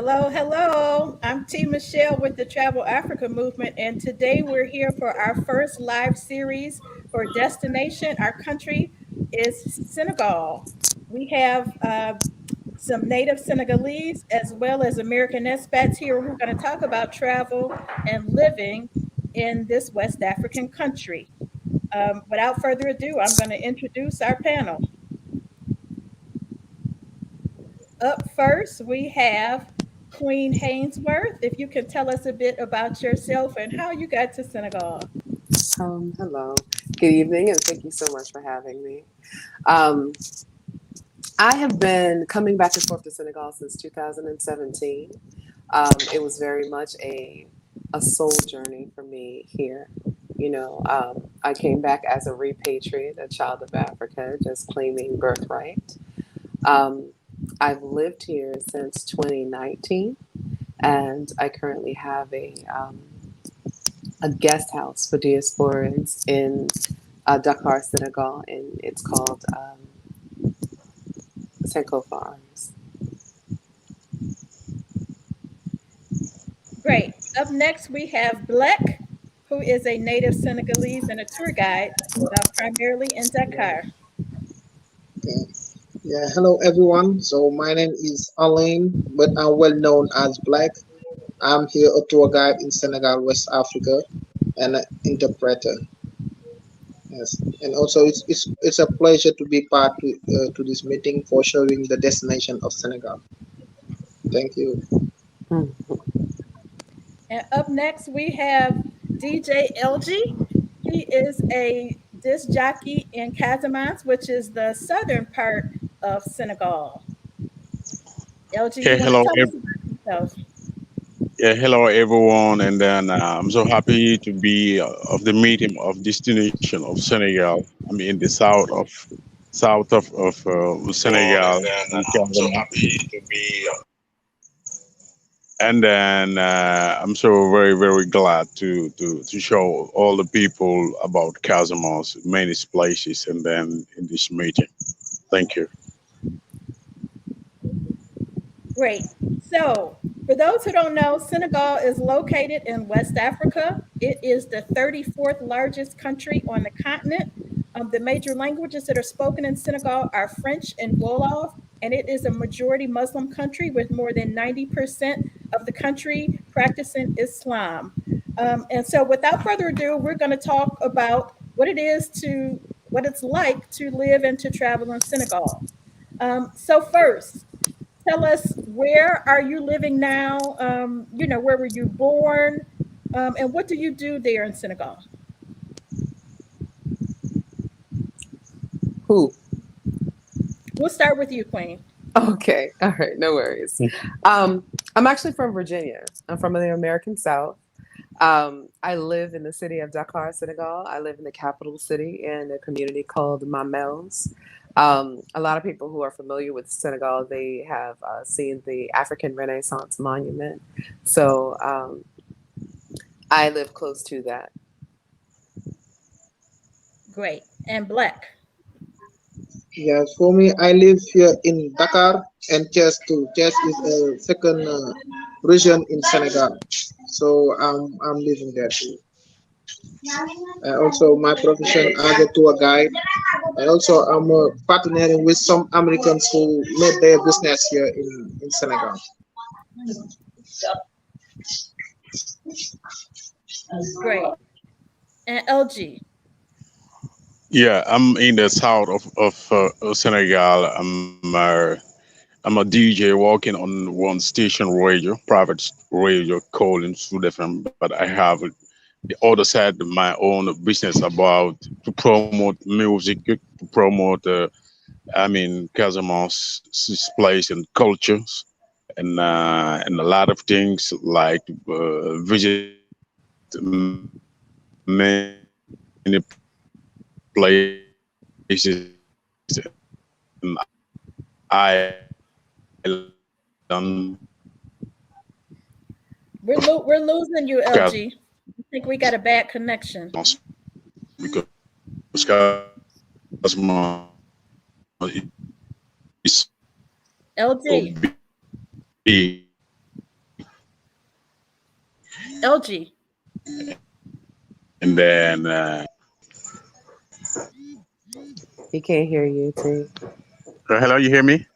Hello, hello. I'm T. Michelle with the Travel Africa Movement, and today we're here for our first live series for destination. Our country is Senegal. We have some native Senegalese as well as American expats here who are going to talk about travel and living in this West African country. Without further ado, I'm going to introduce our panel. Up first, we have Queen Haynesworth. If you can tell us a bit about yourself and how you got to Senegal. Hello. Good evening, and thank you so much for having me. Um, I have been coming back and forth to Senegal since 2017. It was very much a soul journey for me here. I came back as a repatriate, a child of Africa, just claiming birthright. Um, I've lived here since 2019, and I currently have a guest house for diasporans in Dakar, Senegal, and it's called Senko Farms. Great. Up next, we have Blek, who is a native Senegalese and a tour guide, primarily in Dakar. Okay. Yeah, hello everyone. So my name is Alain, but I'm well known as Black. I'm here a tour guide in Senegal, West Africa, and an interpreter. Yes, and also it's a pleasure to be part to this meeting for showing the destination of Senegal. Thank you. Mm. And up next, we have DJ LG. He is a disc jockey in Casamance, which is the southern part of Senegal. LG, you Yeah, want to tell us about yourself? hello everyone, and then I'm so happy to be of the meeting of destination of Senegal. I'm in the south of Senegal, in Casamance. And then I'm so very glad to show all the people about Casamance, many places, and then in this meeting. Thank you. Great. So, for those who don't know, Senegal is located in West Africa. It is the 34th largest country on the continent. The major languages that are spoken in Senegal are French and Wolof, and it is a majority Muslim country with more than 90% of the country practicing Islam. And so, without further ado, we're going to talk about what it's like to live and to travel in Senegal. So, first, tell us, where are you living now? Where were you born? And what do you do there in Senegal? Who? We'll start with you, Queen. Okay. All right. No worries. I'm actually from Virginia. I'm from the American South. I live in the city of Dakar, Senegal. I live in the capital city in a community called Mamels. A lot of people who are familiar with Senegal, they have seen the African Renaissance Monument. So I live close to that. Great. And Black. Yes, for me, I live here in Dakar, and Thiès too. Thiès is a second region in Senegal, so I'm living there too. Also, my profession as a tour guide, and also I'm partnering with some Americans who made their business here in Senegal. Great. And LG. Yeah, I'm in the south of Senegal. I'm a DJ working on one station radio, private radio calling Sud FM, but I have the other side of my own business about to promote music, to promote, Casamance's place and cultures, and a lot of things like visit many places in island We're losing you, of LG. I think we got a bad connection. because Casamance is so LG. big. LG. and then He can't hear you, T. hello, you hear me?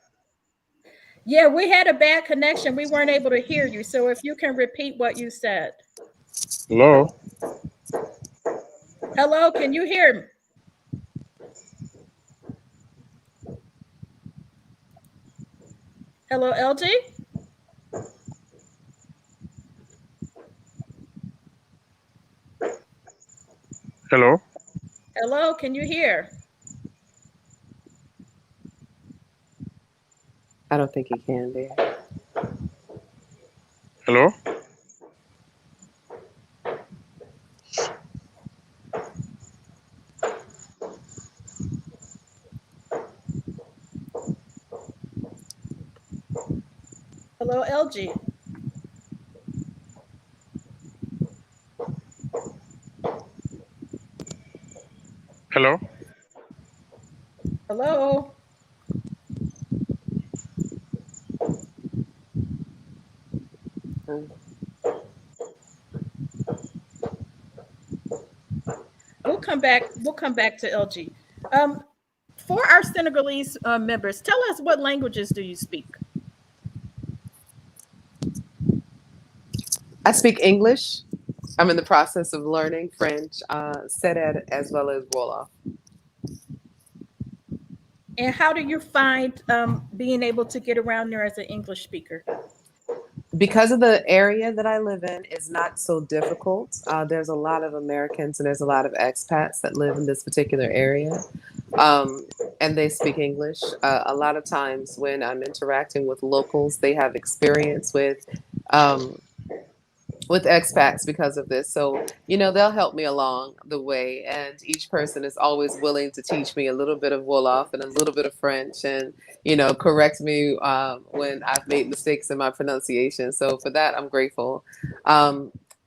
Yeah, we had a bad connection. We weren't able to hear you. So if you can repeat what you said. Hello, Hello, can you hear me? Hello, LG? hello, Hello, can you hear? I don't think he can, dear. hello. Hello, LG. Hello. Hello. Hmm. We'll come back to LG. Um, for our Senegalese members, tell us what languages do you speak? I speak English. I'm in the process of learning French, Sered as well as Wolof. And how do you find being able to get around there as an English speaker? Because of the area that I live in is not so difficult. There's a lot of Americans and there's a lot of expats that live in this particular area, um, and they speak English. A lot of times when I'm interacting with locals, they have experience um, with expats because of this. So, they'll help me along the way. And each person is always willing to teach me a little bit of Wolof and a little bit of French and, correct me when I've made mistakes in my pronunciation. So for that, I'm grateful.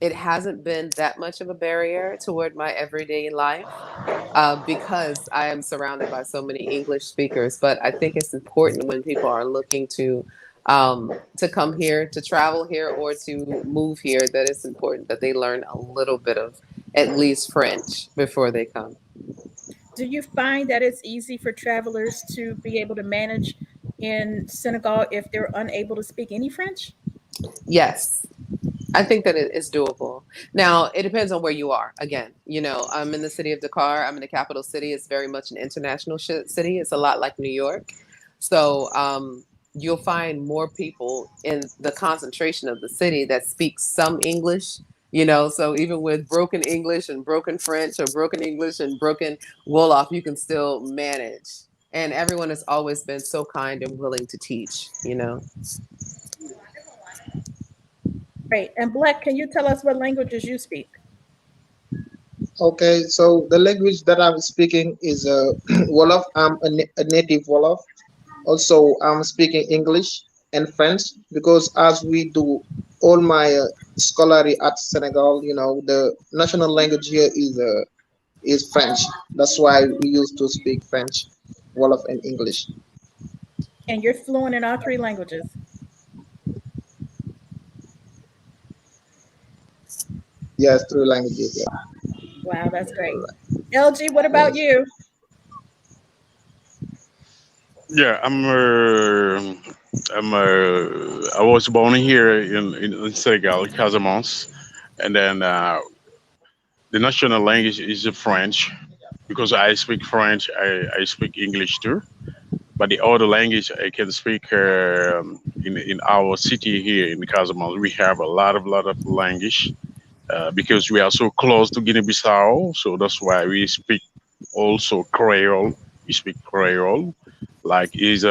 It hasn't been that much of a barrier toward my everyday life because I am surrounded by so many English speakers. But I think it's important when people are looking to come here, to travel here, or to move here, that it's important that they learn a little bit of at least French before they come. Do you find that it's easy for travelers to be able to manage in Senegal if they're unable to speak any French? Yes, I think that it is doable. Now, it depends on where you are. Again, I'm in the city of Dakar. I'm in the capital city. It's very much an international city. It's a lot like New York. So you'll find more people in the concentration of the city that speak some English. So even with broken English and broken French or broken English and broken Wolof, you can still manage. And everyone has always been so kind and willing to teach. Great. And Blek, can you tell us what languages you speak? Okay, so the language that I'm speaking is Wolof. I'm a native Wolof. Also, I'm speaking English and French because as we do all my scholarly at Senegal, the national language here is French. That's why we used to speak French, Wolof, and English. And you're fluent in all three languages. Yes, three languages. Yeah. Wow, that's great. LG, what about you? Yeah, I was born here in Senegal, Casamance, and then the national language is the French because I speak French. I speak English too, but the other language I can speak in our city here in Casamance. We have a lot of language because we are so close to Guinea-Bissau, so that's why we speak also Creole. We speak Creole, like is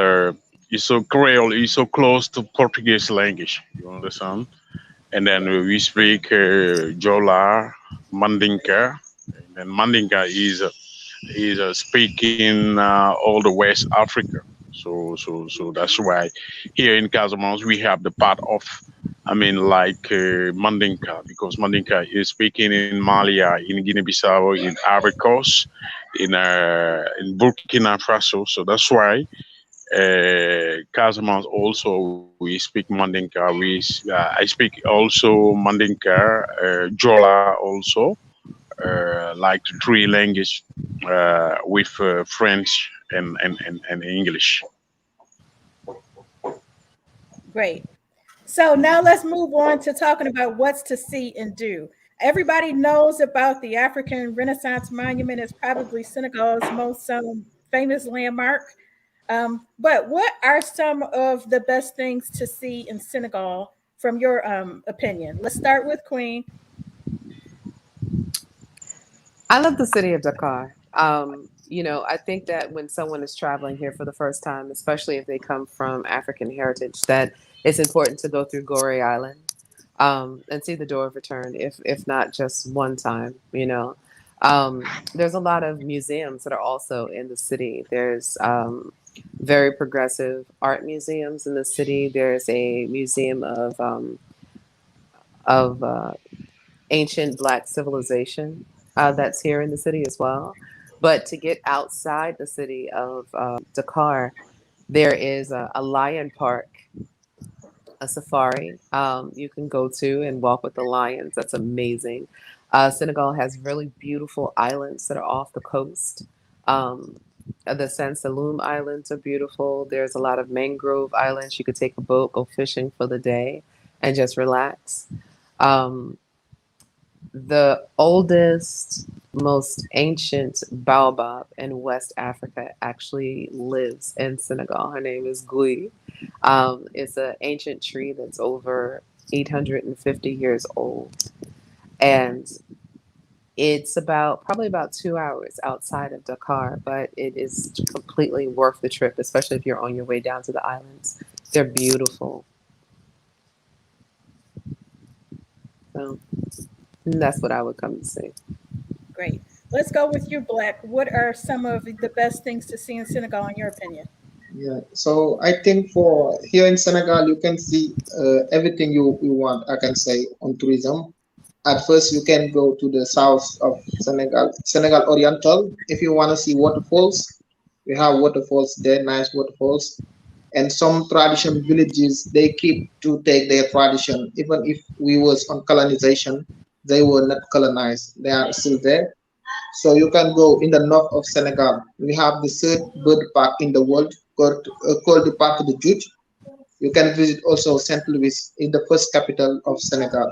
so Creole is so close to Portuguese language. You understand? And then we speak Jola, Mandinka, and then Mandinka is speaking all the West Africa. So that's why here in Casamance we have the part of, I mean, like Mandinka, because Mandinka is speaking in Malia, in Guinea-Bissau, in Ivory Coast, in Burkina Faso. So that's why Casamance also we speak Mandinka. I speak also Mandinka, Jola also, like three language with French and English. Great. So now let's move on to talking about what's to see and do. Everybody knows about the African Renaissance Monument. It's probably Senegal's most famous landmark. But what are some of the best things to see in Senegal from your opinion? Let's start with Queen. I love the city of Dakar. I think that when someone is traveling here for the first time, especially if they come from African heritage, that it's important to go through Gorée Island and see the door of return, if not just one time. There's a lot of museums that are also in the city. There's very progressive art museums in the city. There's a museum of ancient Black civilization that's here in the city as well. But to get outside the city of Dakar, there is a lion park, a safari you can go to and walk with the lions. That's amazing. Senegal has really beautiful islands that are off the coast. Um, the San Saloum Islands are beautiful. There's a lot of mangrove islands. You could take a boat, go fishing for the day, and just relax. Um, the oldest, most ancient baobab in West Africa actually lives in Senegal. Her name is Gui. It's an ancient tree that's over 850 years old. And it's probably about 2 hours outside of Dakar, but it is completely worth the trip, especially if you're on your way down to the islands. They're beautiful. So that's what I would come to see. Great. Let's go with you, Black. What are some of the best things to see in Senegal, in your opinion? Yeah, so I think for here in Senegal, you can see everything you want, I can say, on tourism. At first, you can go to the south of Senegal, Senegal Oriental. If you want to see waterfalls, we have waterfalls there, nice waterfalls. And some tradition villages, they keep to take their tradition. Even if we was on colonization, they were not colonized. They are still there. So you can go in the north of Senegal. We have the third bird park in the world called the Parc de Juge. You can visit also Saint Louis in the first capital of Senegal.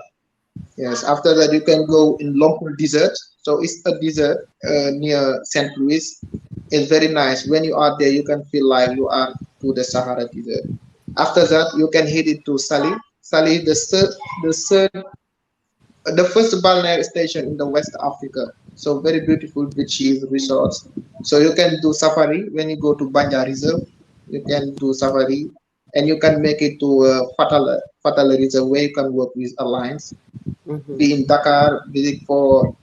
Yes, after that you can go in Lompul Desert. So it's a desert near Saint Louis. It's very nice. When you are there, you can feel like you are to the Sahara Desert. After that, you can head it to Sali. Sali is the first balneary station in the West Africa. So very beautiful beaches, resorts. So you can do safari when you go to Banja Reserve. You can do safari, and you can make it to Fatal Reserve where you can work with alliance. Hmm. Be in Dakar, visit for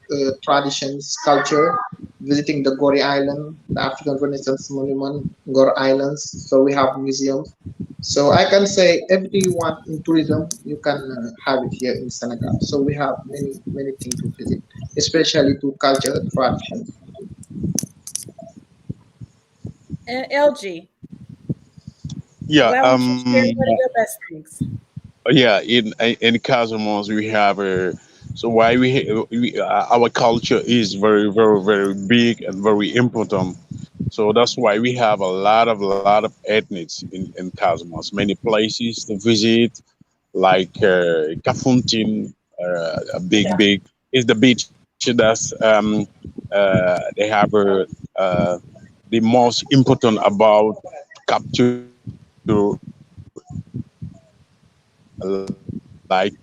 traditions, culture, visiting the Gori Island, the African Renaissance Monument, Gor Islands. So we have museums. So I can say everything you want in tourism, you can have it here in Senegal. So we have many things to visit, especially to culture, traditions. And LG, Yeah, why don't you share what are your best things? yeah. In Casamance we have a. So why our culture is very big and very important. So that's why we have a lot of ethnics in Casamance. Many places to visit, like Kafountine, a big is the beach that's they have the most important about capture like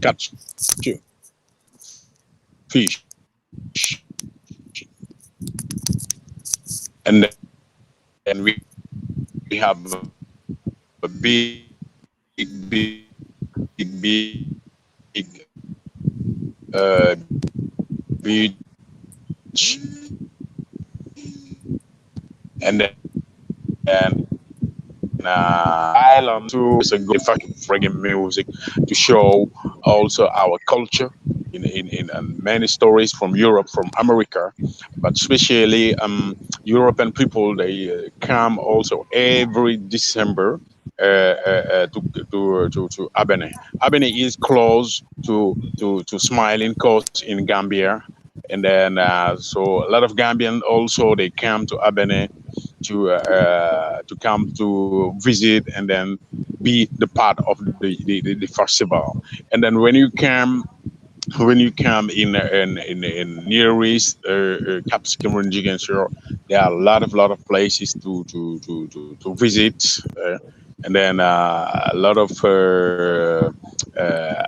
catch fish, and then we have a big beach, and then island too is a good fucking friggin' music to show also our culture. in many stories from Europe, from America, but especially European people. They come also every December to Abene. Abene is close to Smiling Coast in Gambia, and then so a lot of Gambian also they come to Abene to come to visit and then be the part of the festival. And then when you come in Near East, Capsicum and Jigan Shore, there are a lot of places to visit, and then a lot of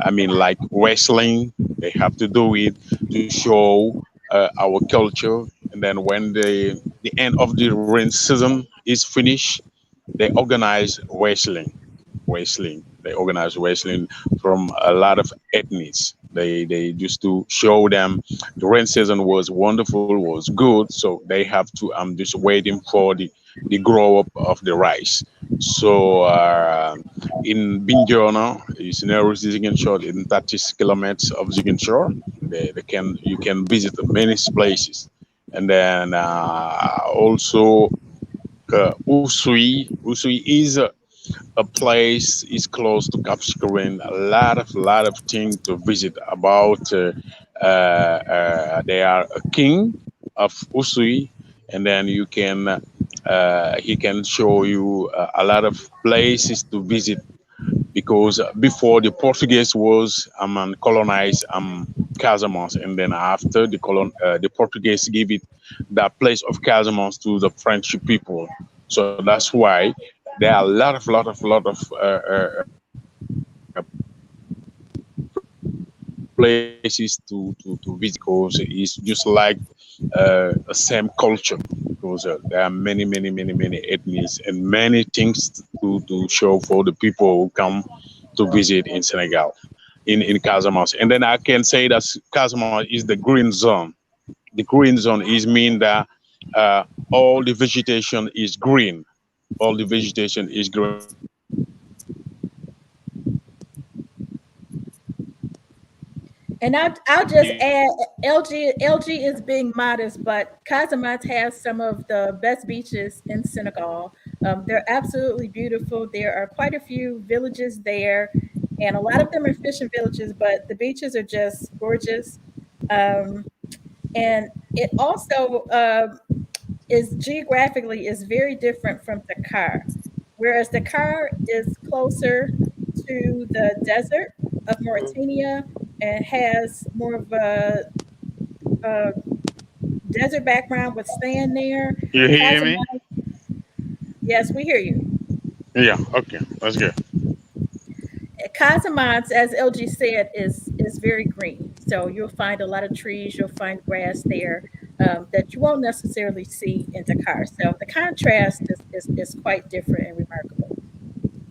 I mean like wrestling. They have to do it to show our culture, and then when the end of the rain season is finished, they organize wrestling. They organize wrestling from a lot of ethnies. They used to show them the rain season was wonderful, was good, so they have to just waiting for the grow up of the rice. So in Binjona, is near Zigen Shore, in 30 kilometers of Zigen Shore, they can you can visit many places, and then also Usui is a place is close to Capsicum. A lot of things to visit about. They are a king of Usui, and then you can he can show you a lot of places to visit because before the Portuguese was colonized Casamance, and then after the Portuguese give it that place of Casamance to the French people. So that's why there are a lot of places to visit because it's just like the same culture because there are many ethnies and many things to show for the people who come to visit in Senegal in Casamance. And then I can say that Casamance is the green zone. The green zone is mean that all the vegetation is green. All the vegetation is green. And then And I'll just add, LG is being modest, but Casamance has some of the best beaches in Senegal. They're absolutely beautiful. There are quite a few villages there, and a lot of them are fishing villages, but the beaches are just gorgeous. Um, and it also is geographically is very different from Dakar, whereas Dakar is closer to the desert of Mauritania and has more of a desert background with sand there. you hear me? Casamance, yes, we hear you. Yeah. Okay. That's good. Casamance, as LG said, is very green. So you'll find a lot of trees, you'll find grass there that you won't necessarily see in Dakar. So the contrast is quite different and remarkable.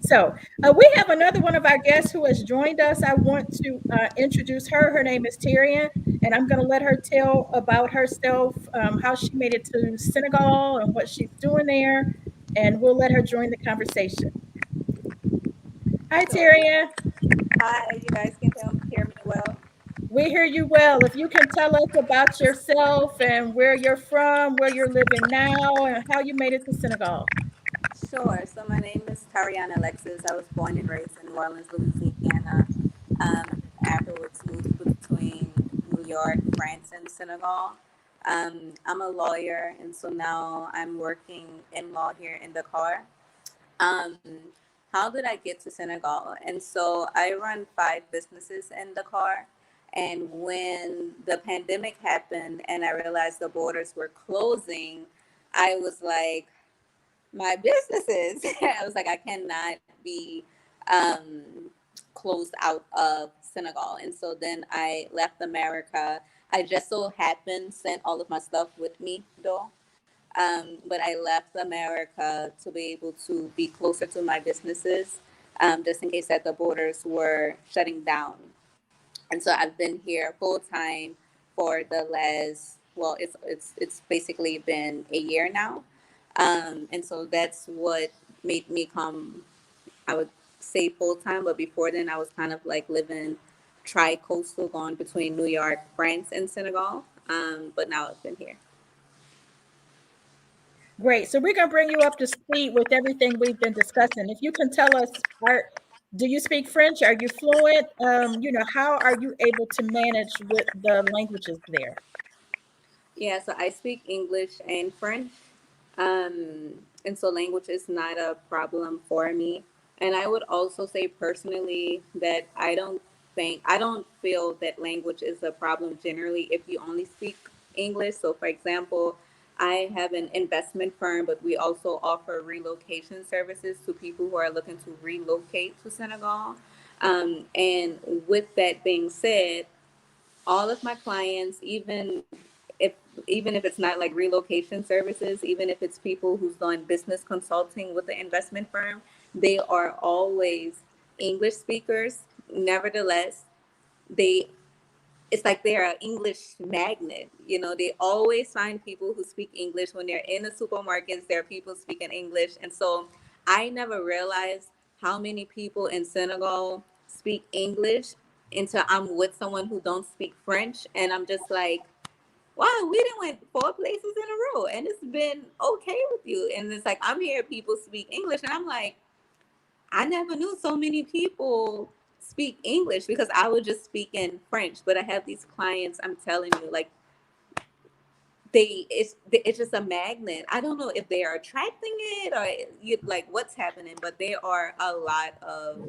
So we have another one of our guests who has joined us. I want to introduce her. Her name is Tareian, and I'm going to let her tell about herself, how she made it to Senegal and what she's doing there, and we'll let her join the conversation. Hi, So, Tareian. hi, you guys can hear me well. We hear you well. If you can tell us about yourself and where you're from, where you're living now, and how you made it to Senegal. Sure. So, my name is Tareian Alexis. I was born and raised in New Orleans, Louisiana. Afterwards, moved between New York, France, and Senegal. I'm a lawyer, and so now I'm working in law here in Dakar. Um, how did I get to Senegal? And so I run 5 businesses in Dakar. And when the pandemic happened and I realized the borders were closing, I was like, my businesses. I was like, I cannot be um, closed out of Senegal. And so then I left America. I just so happened sent all of my stuff with me, though. But I left America to be able to be closer to my businesses, just in case that the borders were shutting down. And so I've been here full time for the last, well, it's basically been a year now. And so that's what made me come, I would say full time, but before then I was kind of like living tri-coastal going between New York, France, and Senegal. But now I've been here. Great. So we're going to bring you up to speed with everything we've been discussing. If you can tell us, do you speak French? Are you fluent? How are you able to manage with the languages there? Yeah, so I speak English and French. And so language is not a problem for me. And I would also say personally that I don't feel that language is a problem generally if you only speak English. So, for example, I have an investment firm, but we also offer relocation services to people who are looking to relocate to Senegal. And with that being said, all of my clients, if even if it's not like relocation services, even if it's people who's doing business consulting with the investment firm, they are always English speakers. Nevertheless, they it's like they're an English magnet. You know, they always find people who speak English when they're in the supermarkets. There are people speaking English, and so I never realized how many people in Senegal speak English until I'm with someone who don't speak French, and I'm just like, wow, we done went 4 places in a row, and it's been okay with you. And it's like I'm here, people speak English, and I'm like, I never knew so many people speak English because I would just speak in French. But I have these clients, I'm telling you, like it's just a magnet. I don't know if they are attracting it or like what's happening, but there are a lot of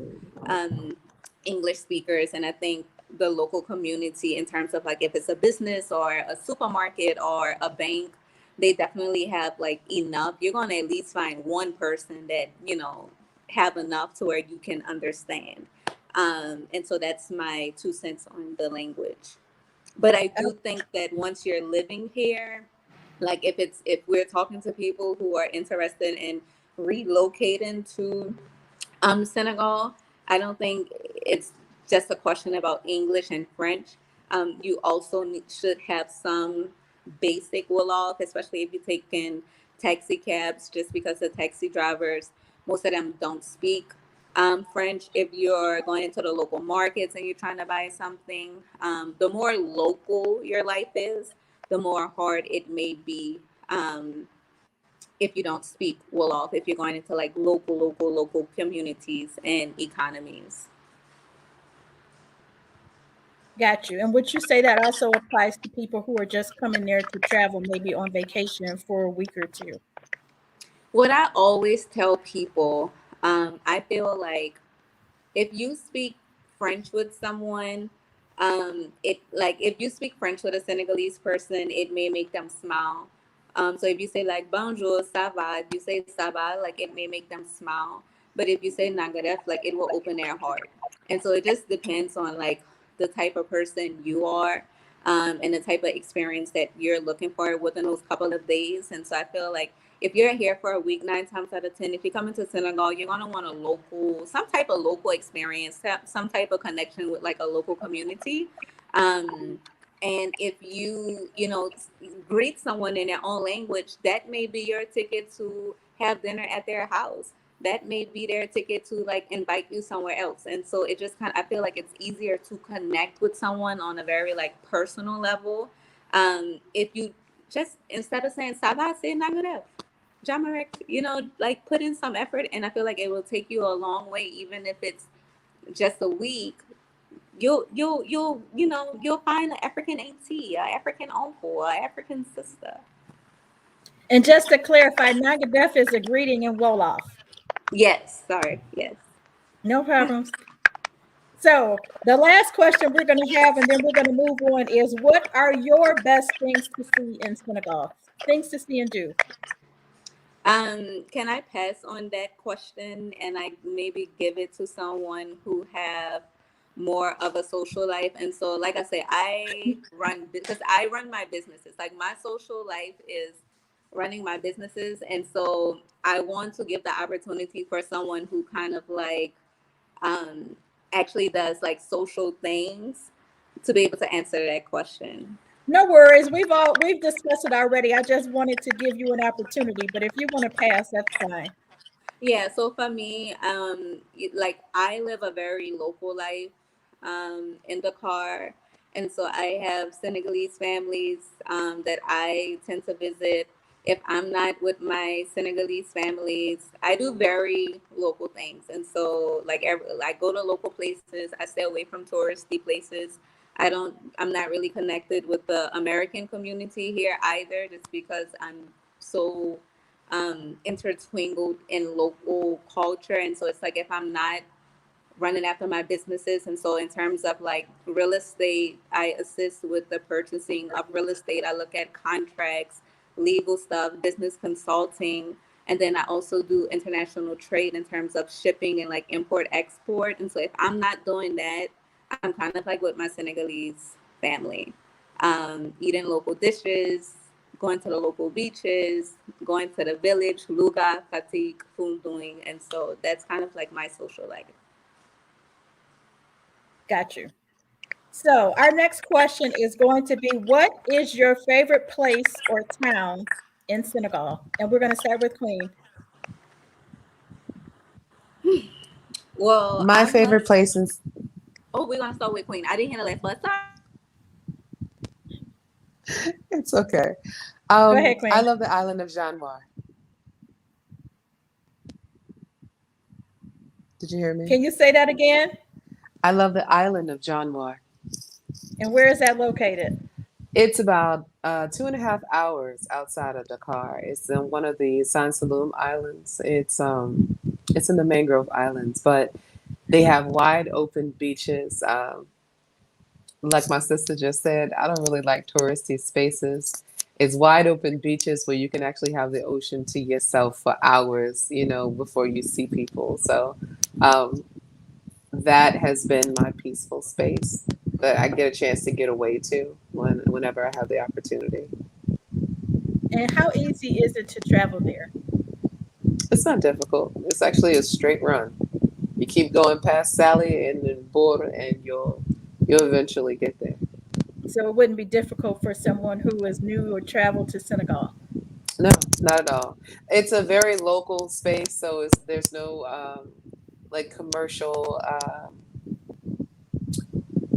um, English speakers, and I think the local community, in terms of like if it's a business or a supermarket or a bank, they definitely have like enough. You're gonna at least find one person that have enough to where you can understand. And so that's my 2 cents on the language. But I do think that once you're living here, like if we're talking to people who are interested in relocating to Senegal, I don't think it's just a question about English and French. You also should have some basic Wolof, especially if you're taking taxi cabs, just because the taxi drivers, most of them don't speak French. If you're going into the local markets and you're trying to buy something, the more local your life is, the more hard it may be. If you don't speak Wolof, if you're going into like local communities and economies. Got you. And would you say that also applies to people who are just coming there to travel, maybe on vacation for a week or two? What I always tell people, I feel like if you speak French with someone, it like if you speak French with a Senegalese person, it may make them smile. So if you say like bonjour, ça va, if you say ça va, like it may make them smile. But if you say nagaref, like it will open their heart. And so it just depends on like the type of person you are, and the type of experience that you're looking for within those couple of days. And so I feel like if you're here for a week, 9 times out of 10, if you come into Senegal, you're gonna want some type of local experience, some type of connection with like a local community. And if you greet someone in their own language, that may be your ticket to have dinner at their house. That may be their ticket to like invite you somewhere else. And so it just I feel like it's easier to connect with someone on a very like personal level. If you just instead of saying "ça say "nagaref." Jamarek, like put in some effort, and I feel like it will take you a long way, even if it's just a week. You'll find an African auntie, an African uncle, an African sister. And just to clarify, Nagadef is a greeting in Wolof. Yes, sorry, yes. No problems. So the last question we're going to have, and then we're going to move on, is what are your best things to see in Senegal? Things to see and do. Can I pass on that question and I maybe give it to someone who have more of a social life? And so, like I say, because I run my businesses. Like my social life is running my businesses, and so I want to give the opportunity for someone who kind of like um, actually does like social things to be able to answer that question. No worries. We've discussed it already. I just wanted to give you an opportunity, but if you want to pass, that's fine. Yeah, so for me, like I live a very local life. in the car. And so I have Senegalese families that I tend to visit. If I'm not with my Senegalese families, I do very local things. And so, I go to local places. I stay away from touristy places. I'm not really connected with the American community here either, just because I'm so intertwined in local culture. And so it's like if I'm not running after my businesses. And so in terms of like real estate, I assist with the purchasing of real estate. I look at contracts, legal stuff, business consulting. And then I also do international trade in terms of shipping and like import export. And so if I'm not doing that, I'm kind of like with my Senegalese family, eating local dishes, going to the local beaches, going to the village, Luga, Fatik, Funduing. And so that's kind of like my social life. Got you. So our next question is going to be, what is your favorite place or town in Senegal? And we're going to start with Queen. Well, My I favorite must. place is Oh, we're gonna start with Queen. I didn't hear the last part. Sorry. it's okay. Go ahead, I Queen. love the island of Janwar. Did you hear me? Can you say that again? I love the island of Janwar. And where is that located? It's about 2.5 hours outside of Dakar. It's in one of the San Saloum Islands. It's in the Mangrove Islands, but they have wide open beaches. Like my sister just said, I don't really like touristy spaces. It's wide open beaches where you can actually have the ocean to yourself for hours, before you see people. So um, that has been my peaceful space that I get a chance to get away to whenever I have the opportunity. And how easy is it to travel there? It's not difficult. It's actually a straight run. You keep going past Sally and then Bor, and you'll eventually get there. So it wouldn't be difficult for someone who is new or traveled to Senegal. No, not at all. It's a very local space, so there's no like commercial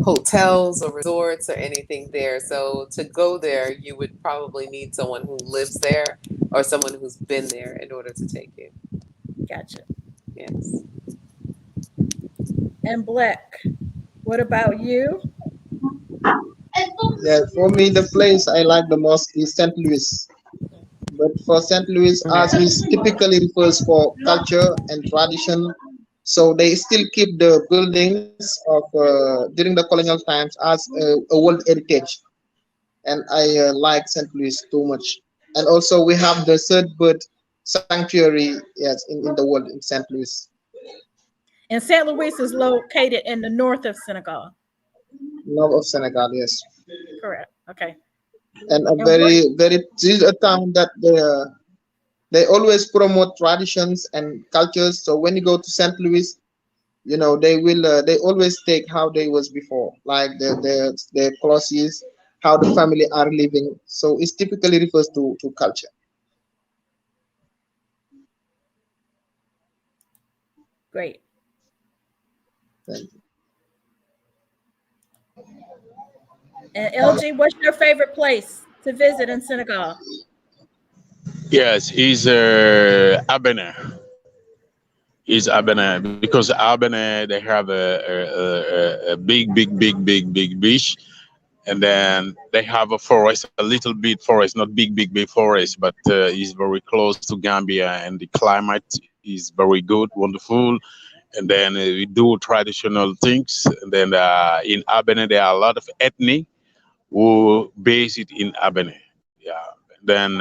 hotels or resorts or anything there. So to go there, you would probably need someone who lives there or someone who's been there in order to take you. Gotcha. Yes. And Blek, what about you? Yeah, for me, the place I like the most is St. Louis. But for St. Louis, as is typically refers for culture and tradition, so they still keep the buildings of during the colonial times as a world heritage, and I like St. Louis too much. And also, we have the third bird sanctuary, yes, in the world in St. Louis, And St. Louis is located in the north of Senegal. north of Senegal, yes. Correct. Okay. And a And what very this is a town that they always promote traditions and cultures. So when you go to St. Louis, they always take how they was before, like their clothes, how the family are living. So it typically refers to culture. great. Thank And LG, what's your favorite place to visit in Senegal? Yes, he's Abene. He's Abene because Abene they have a big beach, and then they have a forest, a little bit forest, not big forest, but it's very close to Gambia, and the climate is very good, wonderful. And then we do traditional things. And then in Abene, there are a lot of ethnic who base it in Abene. Yeah. Then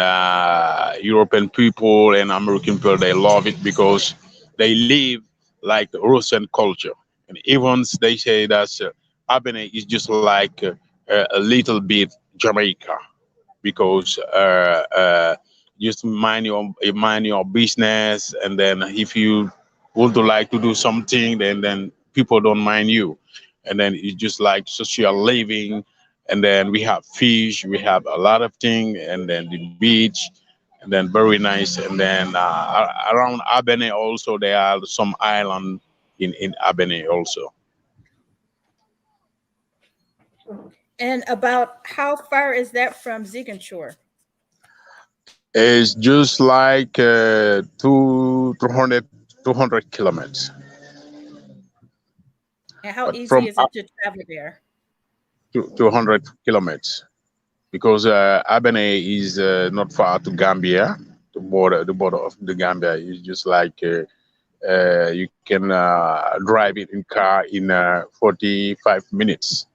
European people and American people they love it because they live like Russian culture. And even they say that Abene is just like a little bit Jamaica because just mind your business, and then if you want to like to do something, then people don't mind you, and then it's just like social living, and then we have fish, we have a lot of things, and then the beach, and then very nice, and then around Abene also there are some island in Abene also. And about how far is that from Ziegenshore? It's just like 200 kilometers. And how But easy from is up it to travel there? to 200 kilometers, because Abene is not far to Gambia. The border of the Gambia is just like you can drive it in car in 45 minutes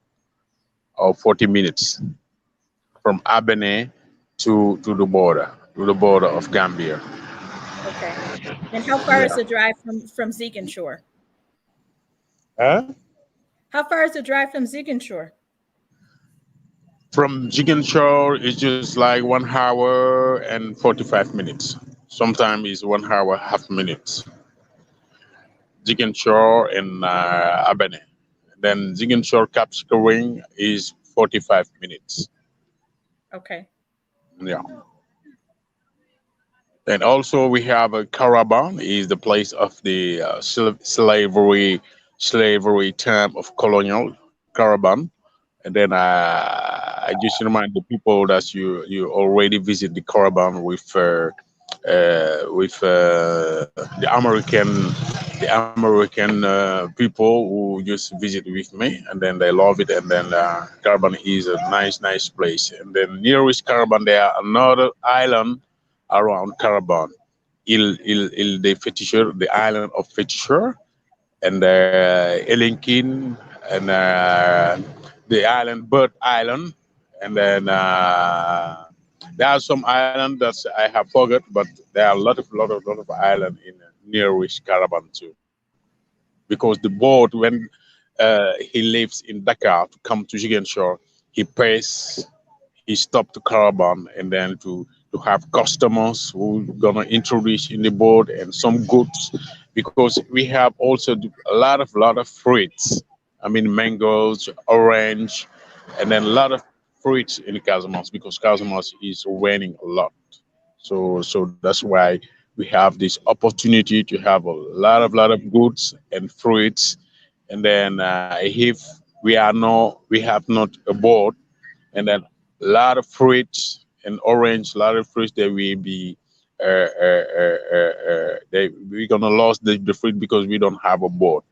or 40 minutes from Abene to the border of Gambia. Okay. And how far is Yeah. the drive from Ziegenshore? Huh? How far is the drive from Ziegenshore? From Chicken Shore, it's just like 1 hour and 45 minutes. Sometimes it's 1 hour half minutes. Chicken Shore and Abene. Then Chicken Shore Capsicling is 45 minutes. Okay. Yeah. And also we have a Caravan is the place of the slavery time of colonial Caravan. And then I just remind the people that you already visit the Caravan with the American people who just visit with me, and then they love it. And then Caravan is a nice place. And then nearest Caravan there are another island around Caravan, Il de Fetisher, the island of Fetisher, and Elinkin, and the island Bird Island, and then there are some islands that I have forgot, but there are a lot of island in nearest Caravan too. Because the boat, when he lives in Dakar to come to Ziguinchor, he pays, he stopped to Caravan, and then to have customers who gonna introduce in the boat and some goods, because we have also a lot of fruits. I mean mangoes, orange, and then a lot of fruits in the Casamance, because Casamance is raining a lot. So that's why we have this opportunity to have a lot of goods and fruits. And then if we have not a board, and then a lot of fruits and orange, a lot of fruits that will be we're gonna lose the fruit because we don't have a board.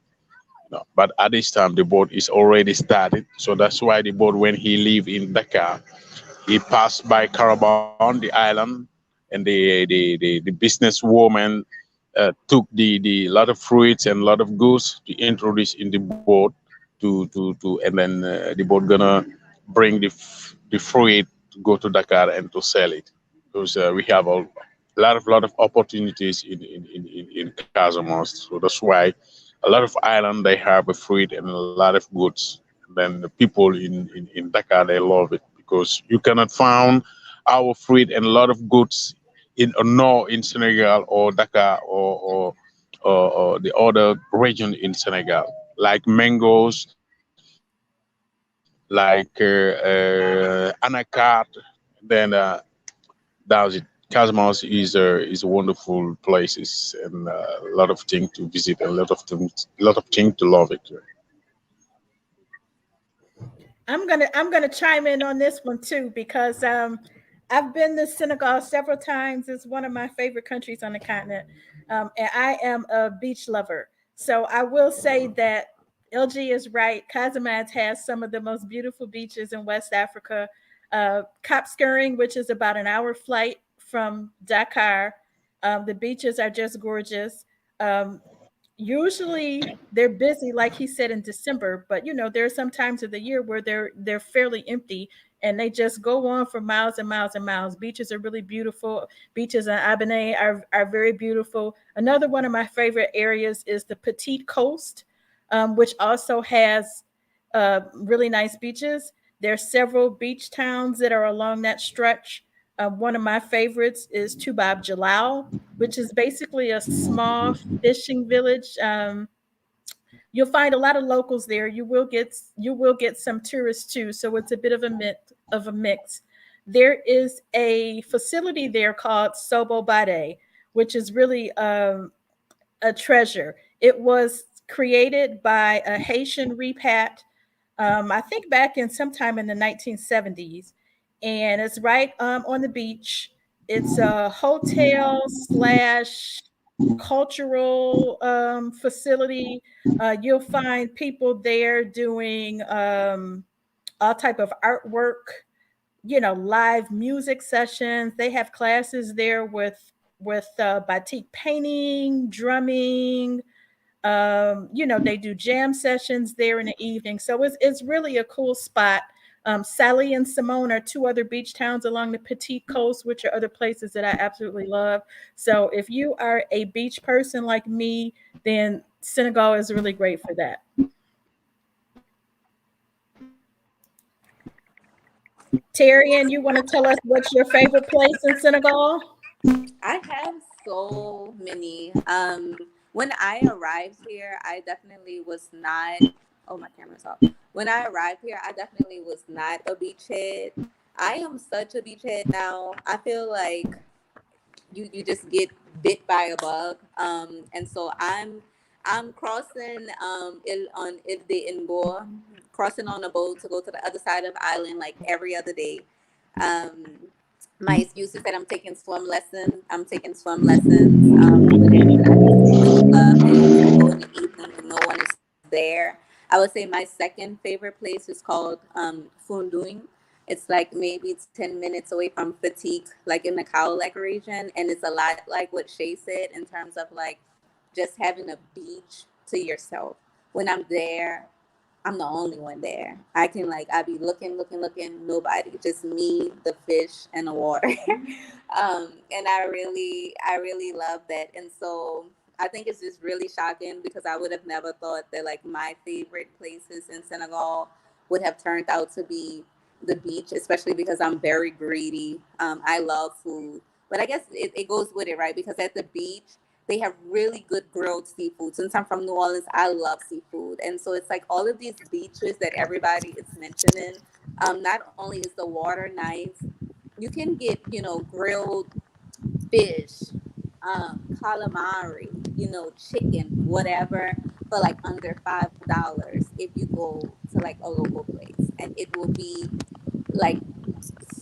No, but at this time the board is already started. So that's why the board, when he live in Dakar, he passed by Caravan, the island, and the businesswoman took the lot of fruits and a lot of goods to introduce in the boat to and then the boat gonna bring the fruit to go to Dakar and to sell it, because we have a lot of opportunities in Casamance. So that's why a lot of island they have a fruit and a lot of goods. Then the people in Dakar they love it, because you cannot find our fruit and a lot of goods in no in Senegal or Dakar or the other region in Senegal, like mangoes, like anacards. Then that's it. Casamance is a wonderful places, and a lot of things to visit, and a lot of things to love it. I'm gonna chime in on this one too because I've been to Senegal several times. It's one of my favorite countries on the continent, and I am a beach lover. So I will say that LG is right. Casamance has some of the most beautiful beaches in West Africa. Cap Skirring, which is about an hour flight from Dakar. The beaches are just gorgeous. Um, Usually they're busy like he said in December, but there are some times of the year where they're fairly empty, and they just go on for miles and miles and miles. Beaches are really beautiful. Beaches in Abernay are very beautiful. Another one of my favorite areas is the Petite Coast, which also has really nice beaches. There are several beach towns that are along that stretch. One of my favorites is Tubab Jalal, which is basically a small fishing village. You'll find a lot of locals there. You will get some tourists too, so it's a bit of a mix. There is a facility there called Sobo Bade, which is really a treasure. It was created by a Haitian repat I think back in sometime in the 1970s, and it's right on the beach. It's a hotel slash cultural facility. You'll find people there doing all type of artwork, live music sessions. They have classes there with batik painting, drumming. They do jam sessions there in the evening. So it's really a cool spot. Sally and Simone are two other beach towns along the Petite Coast, which are other places that I absolutely love. So if you are a beach person like me, then Senegal is really great for that. Terry, and you want to tell us what's your favorite place in Senegal? I have so many. When I arrived here, I definitely was not. Oh, my camera's off. When I arrived here, I definitely was not a beachhead. I am such a beachhead now. I feel like you just get bit by a bug. And so I'm crossing on Il de Ngor, crossing on a boat to go to the other side of the island like every other day. Um, my excuse is that I'm taking swim lessons. I'm taking swim lessons. And I just really love it to go in the evening when no one is there. I would say my second favorite place is called Funduing. It's like maybe 10 minutes away from Fatigue, like in the Cowlick region. And it's a lot like what Shay said in terms of like just having a beach to yourself. When I'm there, I'm the only one there. I be looking, nobody, just me, the fish, and the water. And I really love that. And so I think it's just really shocking because I would have never thought that like my favorite places in Senegal would have turned out to be the beach, especially because I'm very greedy. I love food, but I guess it goes with it, right? Because at the beach, they have really good grilled seafood. Since I'm from New Orleans, I love seafood. And so it's like all of these beaches that everybody is mentioning. Not only is the water nice, you can get, grilled fish, calamari, chicken, whatever, for like under $5 if you go to like a local place. And it will be like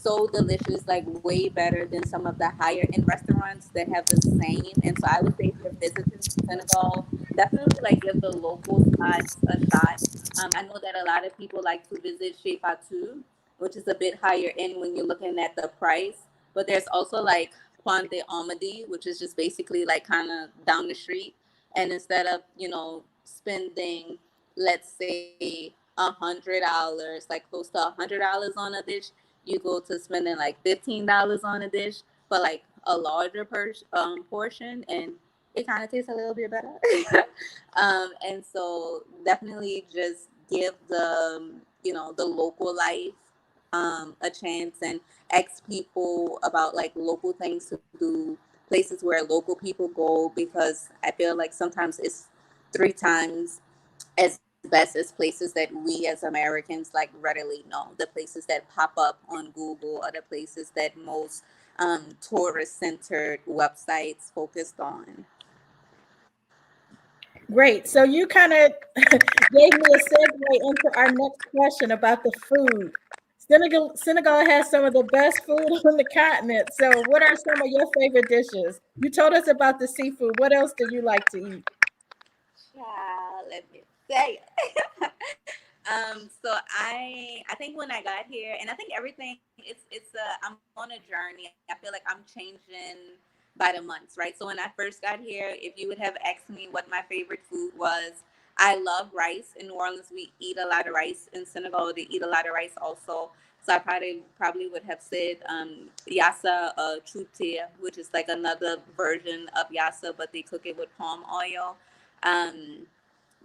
so delicious, like way better than some of the higher end restaurants that have the same. And so I would say if you're visiting Senegal, definitely like give the local spots a shot. I know that a lot of people like to visit Chez Fatou, which is a bit higher end when you're looking at the price. But there's also like Point de Almadi, which is just basically like kind of down the street. And instead of, spending, let's say, $100, like close to $100 on a dish, you go to spending like $15 on a dish for like a larger portion, and it kind of tastes a little bit better. And so definitely just give the local life a chance, and ask people about like local things to do, places where local people go, because I feel like sometimes it's three times as best as places that we as Americans like readily know, the places that pop up on Google, or the places that most tourist centered websites focused on. Great. So you kind of gave me a segue into our next question about the food. Senegal has some of the best food on the continent. So, what are some of your favorite dishes? You told us about the seafood. What else do you like to eat? Child, let me say it. So I think when I got here, and I think everything, I'm on a journey. I feel like I'm changing by the months, right? So when I first got here, if you would have asked me what my favorite food was, I love rice. In New Orleans, we eat a lot of rice. In Senegal, they eat a lot of rice also. So I probably would have said yassa chute, which is like another version of yassa, but they cook it with palm oil. Um,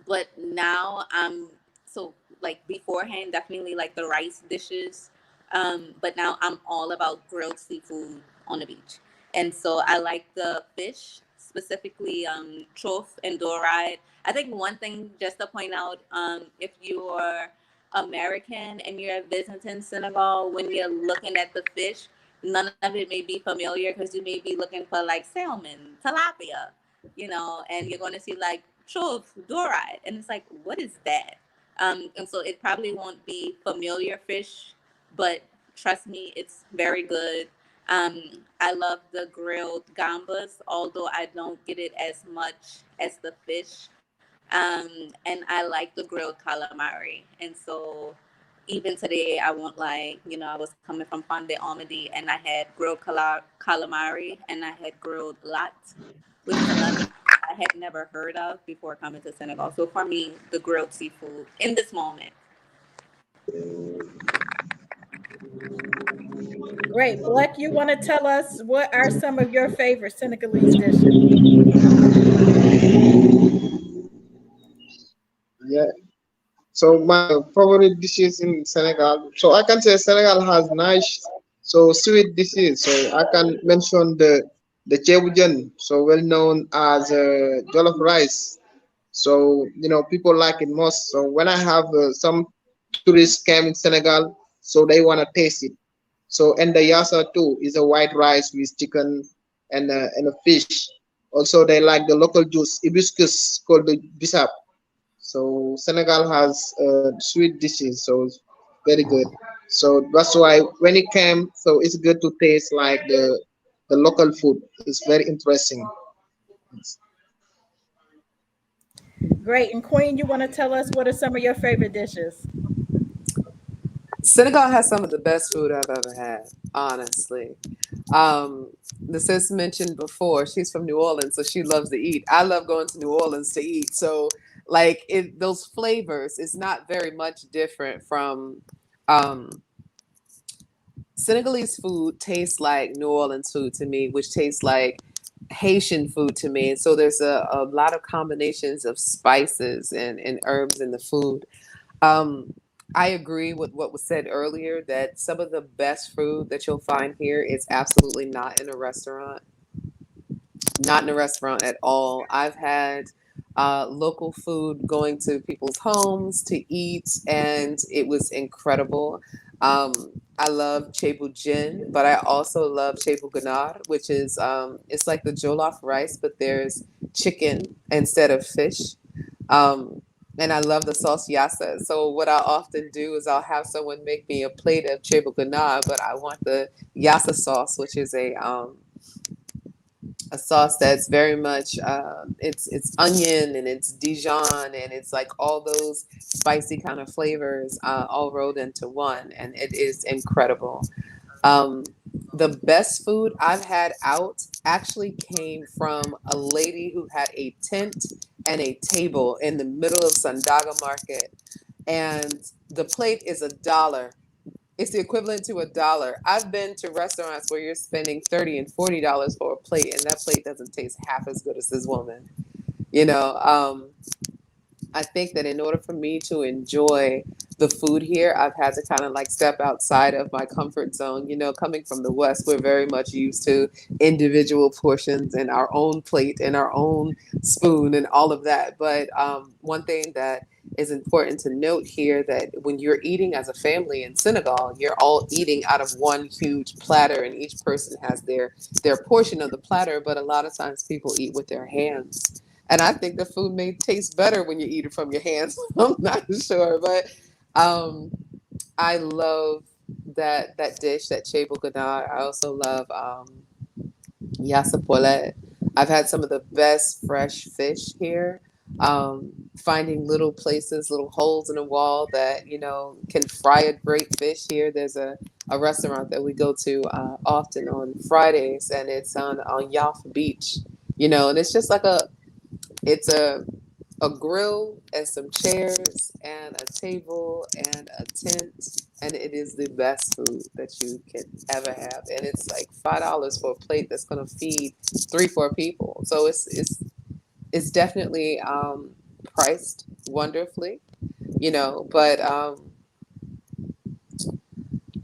but now I'm so like beforehand, definitely like the rice dishes. But now I'm all about grilled seafood on the beach. And so I like the fish, specifically chof and dorade. I think one thing just to point out, if you're American and you're visiting Senegal, when you're looking at the fish, none of it may be familiar because you may be looking for like salmon, tilapia, and you're going to see like chof, dorade, and it's like, what is that? And so it probably won't be familiar fish, but trust me, it's very good. I love the grilled gambas, although I don't get it as much as the fish. And I like the grilled calamari. And so even today, I won't like, I was coming from Pande Almadi and I had grilled calamari and I had grilled lat, which is another I had never heard of before coming to Senegal. So for me, the grilled seafood in this moment. Great. Blek, you want to tell us what are some of your favorite Senegalese dishes? Yeah. So my favorite dishes in Senegal. So I can say Senegal has nice, so sweet dishes. So I can mention the chebujan, so well known as jollof rice. So people like it most. So when I have some tourists came in Senegal, so they wanna taste it. So and the yassa too is a white rice with chicken and a fish. Also they like the local juice hibiscus called the bisap. So Senegal has sweet dishes, so it's very good. So that's why when it came, so it's good to taste like the local food. It's very interesting. Great. And Queen, you want to tell us what are some of your favorite dishes? Senegal has some of the best food I've ever had, honestly. Um, the sis mentioned before, she's from New Orleans, so she loves to eat. I love going to New Orleans to eat. So, like, those flavors is not very much different from um, Senegalese food tastes like New Orleans food to me, which tastes like Haitian food to me. And so there's a lot of combinations of spices and herbs in the food. Um, I agree with what was said earlier that some of the best food that you'll find here is absolutely not in a restaurant, not in a restaurant at all. I've had local food going to people's homes to eat, and it was incredible. Um, I love chebu jin, but I also love chebu ganar, which is it's like the jollof rice, but there's chicken instead of fish. Um, and I love the sauce yassa. So what I often do is I'll have someone make me a plate of chebu ganar, but I want the yassa sauce, which is a sauce that's very much it's onion and it's Dijon and it's like all those spicy kind of flavors all rolled into one, and it is incredible. Um, the best food I've had out actually came from a lady who had a tent and a table in the middle of Sandaga Market, and the plate is $1. It's the equivalent to $1. I've been to restaurants where you're spending $30 and $40 for a plate, and that plate doesn't taste half as good as this woman. You know, I think that in order for me to enjoy the food here, I've had to kind of like step outside of my comfort zone. You know, coming from the West, we're very much used to individual portions and our own plate and our own spoon and all of that. But one thing that is important to note here that when you're eating as a family in Senegal, you're all eating out of one huge platter, and each person has their portion of the platter. But a lot of times, people eat with their hands, and I think the food may taste better when you eat it from your hands. I'm not sure, but um, I love that dish, that chebou ganar. I also love yassa polet. I've had some of the best fresh fish here. Finding little places, little holes in the wall that can fry a great fish here. There's a restaurant that we go to often on Fridays, and it's on Yoff Beach. And it's just like it's a grill and some chairs and a table and a tent, and it is the best food that you can ever have. And it's like $5 for a plate that's going to feed 3-4 people. So it's definitely priced wonderfully, but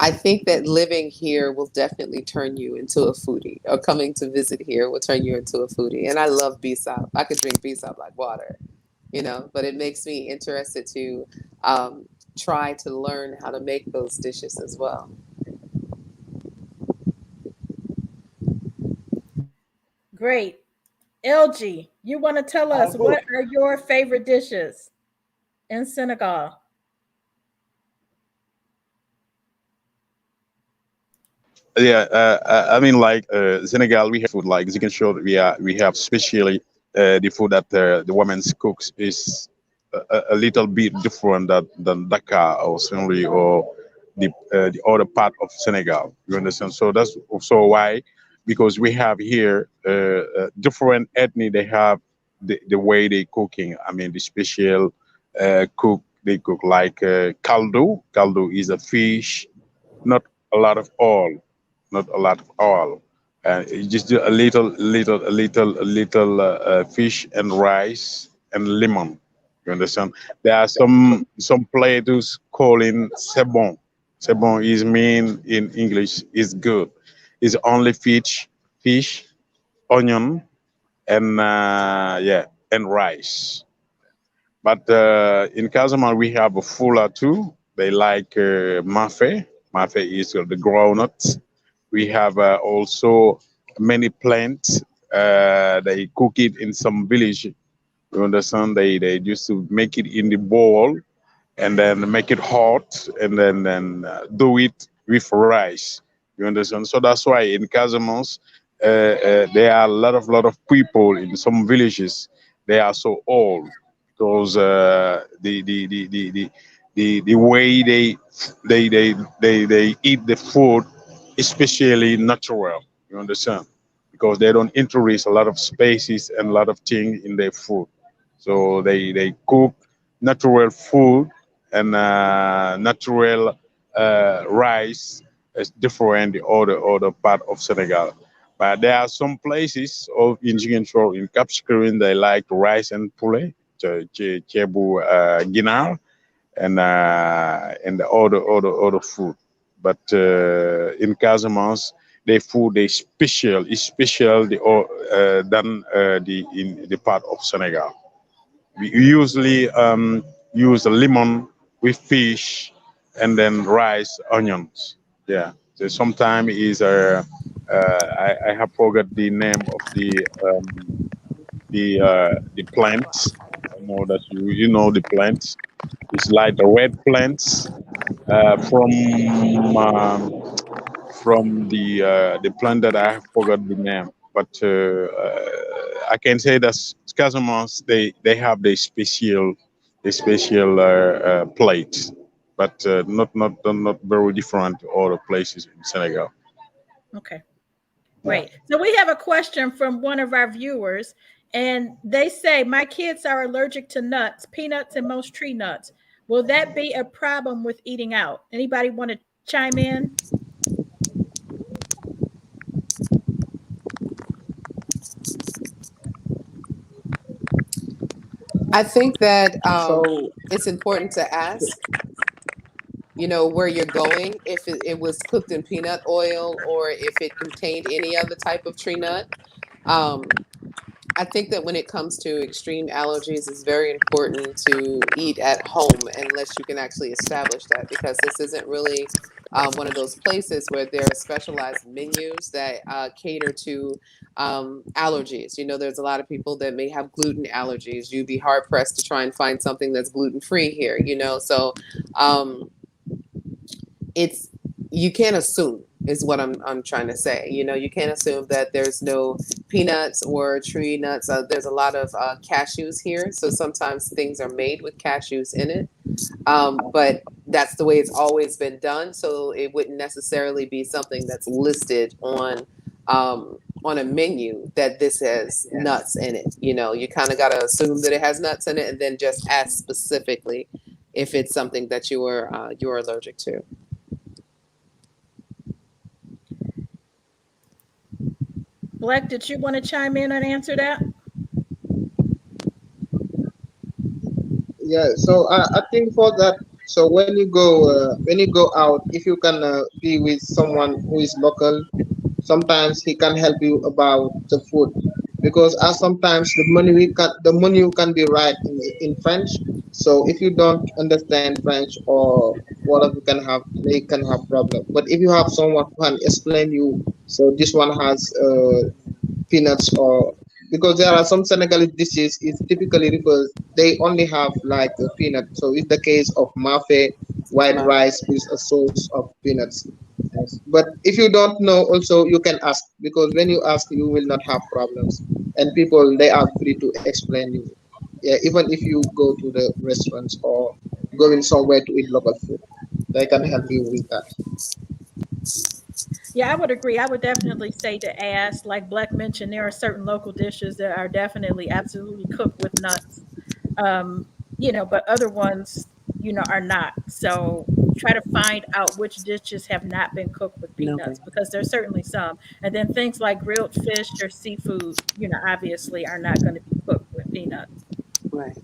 I think that living here will definitely turn you into a foodie, or coming to visit here will turn you into a foodie. And I love bisap. I could drink bisap like water, but it makes me interested to try to learn how to make those dishes as well. Great. LG, you want to tell us what are your favorite dishes in Senegal? Yeah, I mean, like Senegal, we have food like you can show that we have especially the food that the women cooks is a little bit different than Dakar or Saint-Louis or the other part of Senegal. You understand? So that's also why, because we have here different ethnic. They have the way they cooking. I mean, the special cook they cook like caldo. Caldo is a fish, not a lot of oil, not a lot of oil. Just do a little fish and rice and lemon. You understand? There are some places calling c'est bon. C'est bon is mean in English is good. It's only fish, onion, and yeah, and rice. But in Casamance, we have a fula too. They like mafe. Mafe is the groundnut. We have also many plants. They cook it in some village. You understand? They used to make it in the bowl and then make it hot and then do it with rice. You understand? So that's why in Casamance there are a lot of people in some villages. They are so old because the way they eat the food, especially natural. You understand? Because they don't introduce a lot of spices and a lot of things in their food. So they cook natural food and natural rice is different the other part of Senegal. But there are some places of in Ziguinchor, in Cap Skirring, they like rice and poulet, cebu ginar, and the other food. But in Casamance, their food they special is special than the in the part of Senegal. We usually use a lemon with fish and then rice, onions. Yeah. So sometimes is I have forgot the name of the plants. I know that you know the plants. It's like the red plants uh, from the plant that I forgot the name, but I can say that Casamance they have the special plate, but not very different to other places in Senegal. Okay, Yeah. great. So we have a question from one of our viewers, and they say, "My kids are allergic to nuts, peanuts, and most tree nuts. Will that be a problem with eating out?" Anybody want to chime in? I think that So it's important to ask, where you're going, if it was cooked in peanut oil or if it contained any other type of tree nut. Um, I think that when it comes to extreme allergies, it's very important to eat at home unless you can actually establish that, because this isn't really one of those places where there are specialized menus that cater to allergies. There's a lot of people that may have gluten allergies. You'd be hard pressed to try and find something that's gluten free here, so um, it's you can't assume is what I'm trying to say. You can't assume that there's no peanuts or tree nuts. There's a lot of cashews here, so sometimes things are made with cashews in it. But that's the way it's always been done, so it wouldn't necessarily be something that's listed on a menu that this has nuts in it. You kind of got to assume that it has nuts in it, and then just ask specifically if it's something that you're allergic to. Blek, did you want to chime in and answer that? yeah, so I think for that, so when you go out, if you can be with someone who is local, sometimes he can help you about the food, because sometimes the menu can be right in French. So if you don't understand French or whatever, they can have problem. But if you have someone who can explain you, so this one has peanuts, or because there are some Senegalese dishes is typically because they only have like a peanut. So it's the case of mafe, white My, rice with a sauce of peanuts, Yes. But if you don't know, also you can ask, because when you ask, you will not have problems, and people they are free to explain you. Yeah, even if you go to the restaurants or going somewhere to eat local food, they can help you with that. Yeah, I would agree. I would definitely say to ask, like Black mentioned, there are certain local dishes that are definitely absolutely cooked with nuts. Um, but other ones, are not. So try to find out which dishes have not been cooked with No, peanuts, because there's certainly some. And then things like grilled fish or seafood, obviously are not going to be cooked with peanuts. right.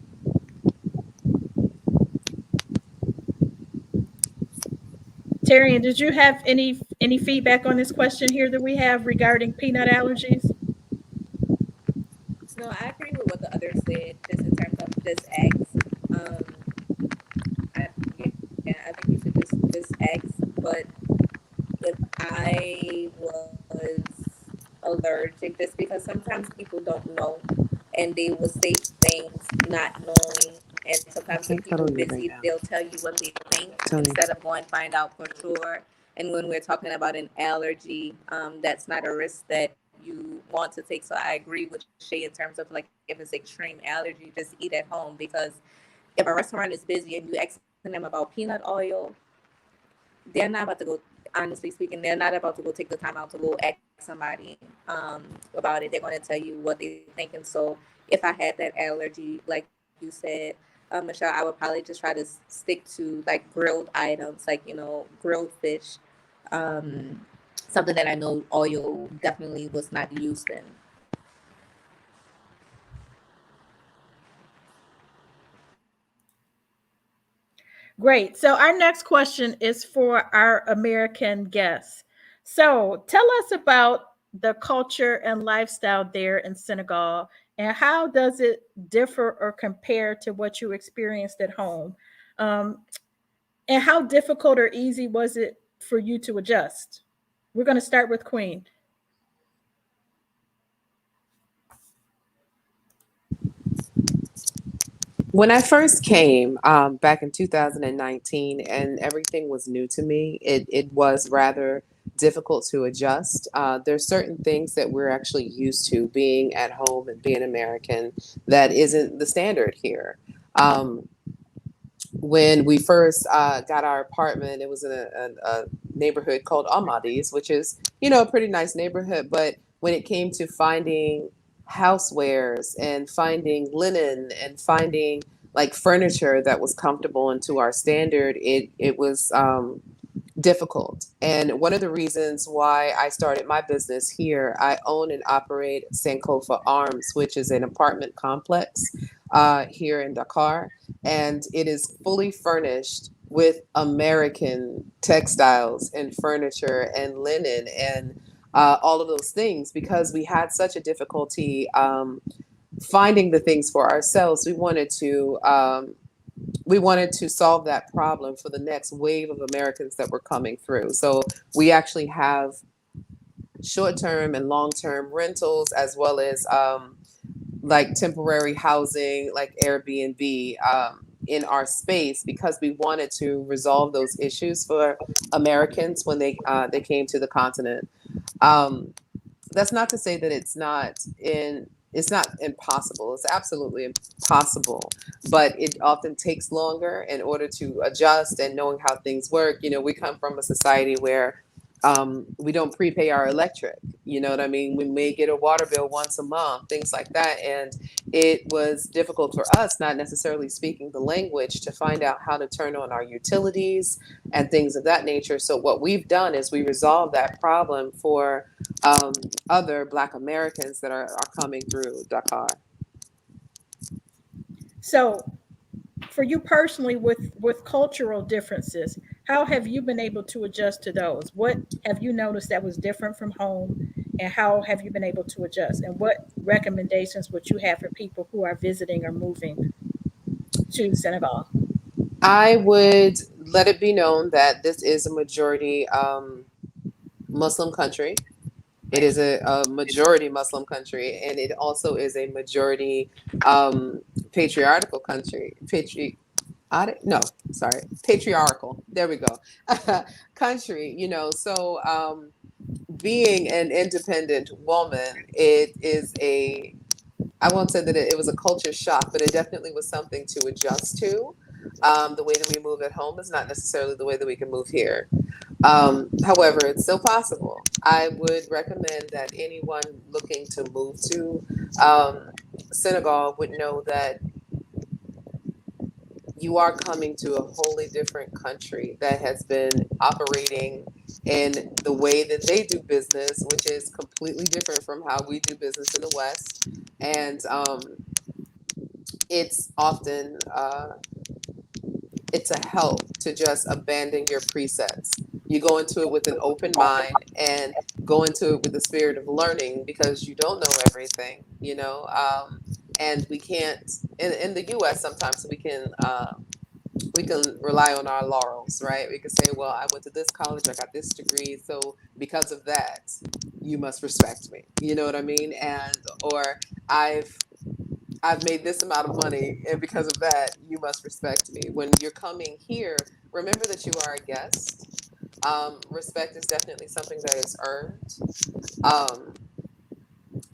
Terry, and did you have any feedback on this question here that we have regarding peanut allergies? No, I agree with what the others said, just in terms of just eggs. Yeah, I think you should just eggs. But if I was allergic, just because sometimes people don't know and they will say things not knowing. And I sometimes if can't cut people on you right busy, now, they'll tell you what they think Tony. instead of going find out for sure. And when we're talking about an allergy, that's not a risk that you want to take. So I agree with Shay in terms of like if it's extreme allergy, just eat at home, because if a restaurant is busy and you asking them about peanut oil, they're not about to go, honestly speaking, they're not about to go take the time out to go ask somebody about it. They're going to tell you what they think. And so if I had that allergy, like you said, Michelle, I would probably just try to stick to like grilled items, like, grilled fish, um, something that I know oil definitely was not used in. Great. So our next question is for our American guests. So tell us about the culture and lifestyle there in Senegal, and how does it differ or compare to what you experienced at home? Um, and how difficult or easy was it for you to adjust? We're going to start with Queen. When I first came back in 2019 and everything was new to me, it was rather difficult to adjust. There's certain things that we're actually used to being at home and being American that isn't the standard here. Um, when we first got our apartment, it was in a neighborhood called Ahmadis, which is, a pretty nice neighborhood. But when it came to finding housewares and finding linen and finding like furniture that was comfortable and to our standard, it was difficult. And one of the reasons why I started my business here, I own and operate Sankofa Arms, which is an apartment complex here in Dakar, and it is fully furnished with American textiles and furniture and linen and all of those things, because we had such a difficulty finding the things for ourselves. We wanted to solve that problem for the next wave of Americans that were coming through. So we actually have short-term and long-term rentals, as well as like temporary housing, like Airbnb, in our space, because we wanted to resolve those issues for Americans when they came to the continent. Um, that's not to say that it's not impossible. It's absolutely impossible, but it often takes longer in order to adjust and knowing how things work. We come from a society where we don't prepay our electric. You know what I mean? We may get a water bill once a month, things like that. And it was difficult for us, not necessarily speaking the language, to find out how to turn on our utilities and things of that nature. So what we've done is we resolved that problem for um, other Black Americans that are coming through Dakar. So for you personally, with cultural differences, how have you been able to adjust to those? What have you noticed that was different from home, and how have you been able to adjust, and what recommendations would you have for people who are visiting or moving to Senegal? I would let it be known that this is a majority Muslim country. It Right. is a majority Muslim country, and it also is a majority um, patriarchal country. no, sorry, patriarchal. There we go. Country, So being an independent woman, it is I won't say that it was a culture shock, but it definitely was something to adjust to. The way that we move at home is not necessarily the way that we can move here. However, it's still possible. I would recommend that anyone looking to move to Senegal would know that you are coming to a wholly different country that has been operating in the way that they do business, which is completely different from how we do business in the West. And it's often it's a help to just abandon your presets. You go into it with an open mind and go into it with the spirit of learning because you don't know everything. And we can't in the U.S. sometimes we can rely on our laurels, right? We can say, well, I went to this college, I got this degree, so because of that, you must respect me. You know what I mean? And or I've I've made this amount of money, and because of that, you must respect me. When you're coming here, remember that you are a guest. Respect is definitely something that is earned. Um,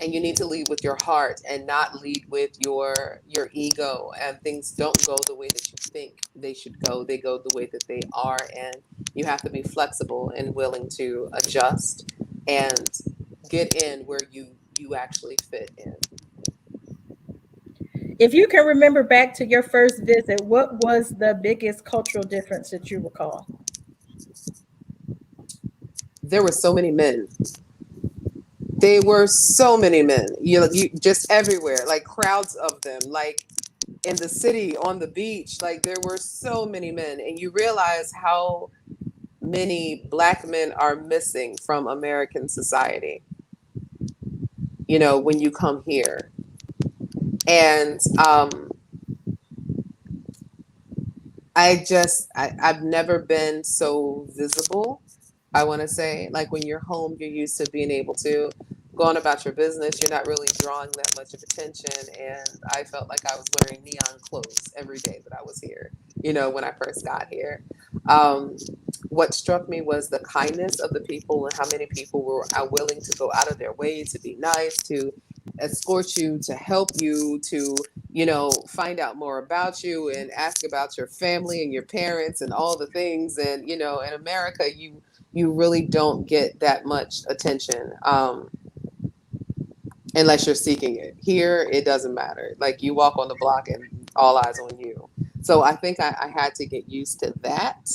and you need to lead with your heart and not lead with your ego, and things don't go the way that you think they should go. They go the way that they are, and you have to be flexible and willing to adjust and get in where you actually fit in. If you can remember back to your first visit, what was the biggest cultural difference that you recall? There were so many men. They were so many men. You just everywhere, like crowds of them, like in the city, on the beach, like there were so many men, and you realize how many black men are missing from American society, when you come here. And I've never been so visible. I want to say, like when you're home, you're used to being able to go on about your business. You're not really drawing that much of attention. And I felt like I was wearing neon clothes every day that I was here, when I first got here. Um, what struck me was the kindness of the people and how many people were willing to go out of their way to be nice, to escort you, to help you, to find out more about you and ask about your family and your parents and all the things. And in America, you really don't get that much attention unless you're seeking it. Here, it doesn't matter. Like you walk on the block and all eyes on you. So I think I had to get used to that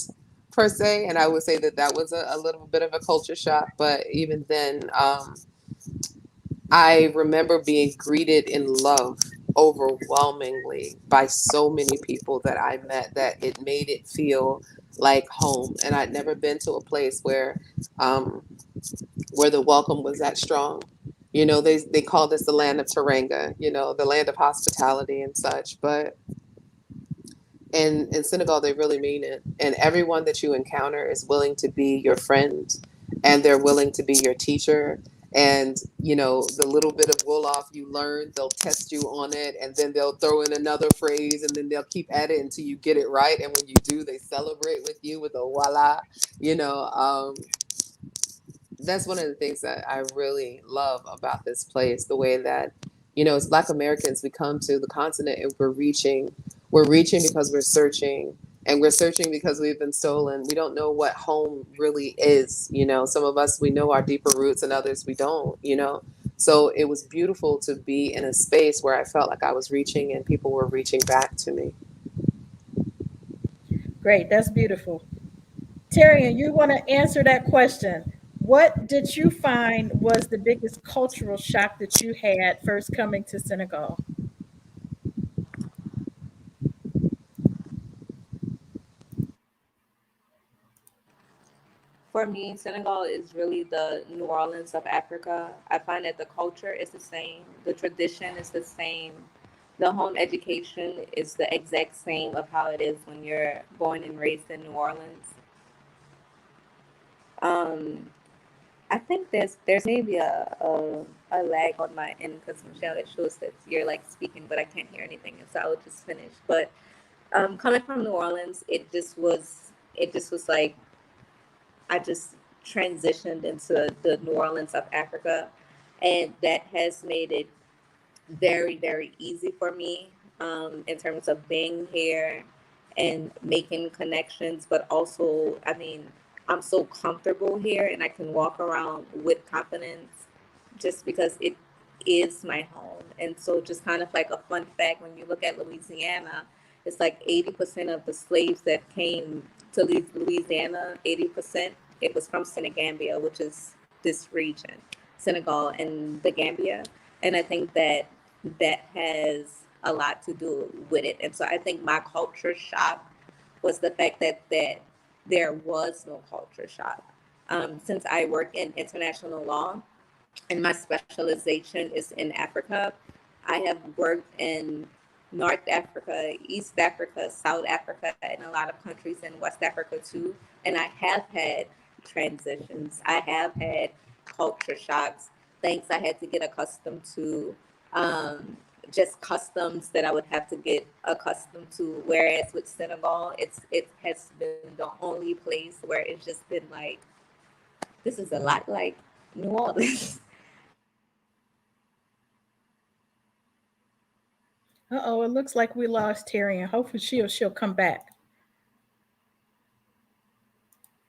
per se, and I would say that that was a little bit of a culture shock. But even then, I remember being greeted in love overwhelmingly by so many people that I met that it made it feel like home. And I'd never been to a place um, where the welcome was that strong. They call this the land of Teranga, the land of hospitality and such. But in Senegal, they really mean it. And everyone that you encounter is willing to be your friend, and they're willing to be your teacher. And, the little bit of Wolof you learn, they'll test you on it, and then they'll throw in another phrase, and then they'll keep at it until you get it right. And when you do, they celebrate with you with a voila, you know. That's one of the things that I really love about this place, the way that, as Black Americans, we come to the continent and we're reaching. We're reaching because we're searching, and we're searching because we've been stolen. We don't know what home really is. Some of us, we know our deeper roots, and others we don't. So it was beautiful to be in a space where I felt like I was reaching and people were reaching back to me. Great, that's beautiful. Terry, and you want to answer that question. What did you find was the biggest cultural shock that you had first coming to Senegal? For me, Senegal is really the New Orleans of Africa. I find that the culture is the same, the tradition is the same, the home education is the exact same of how it is when you're born and raised in New Orleans. Um, I think there's maybe a lag on my end because Michelle, it shows that you're like speaking, but I can't hear anything, and so I will just finish. But Coming from New Orleans, it just was like I just transitioned into the New Orleans of Africa, and that has made it very, very easy for me in terms of being here and making connections. But also, I mean, I'm so comfortable here and I can walk around with confidence just because it is my home. And so, just kind of like a fun fact, when you look at Louisiana, it's like 80% of the slaves that came to Louisiana, 80%, it was from Senegambia, which is this region, Senegal and the Gambia. And I think that that has a lot to do with it. And so I think my culture shock was the fact that there was no culture shock. Since I work in international law and my specialization is in Africa, I have worked in North Africa, East Africa, South Africa, and a lot of countries in West Africa too. And I have had transitions. I have had culture shocks, things I had to get accustomed to, just customs that I would have to get accustomed to. Whereas with Senegal, it has been the only place where it's just been like, this is a lot like New Orleans. Uh-oh, it looks like we lost Tareian. Hopefully she'll come back.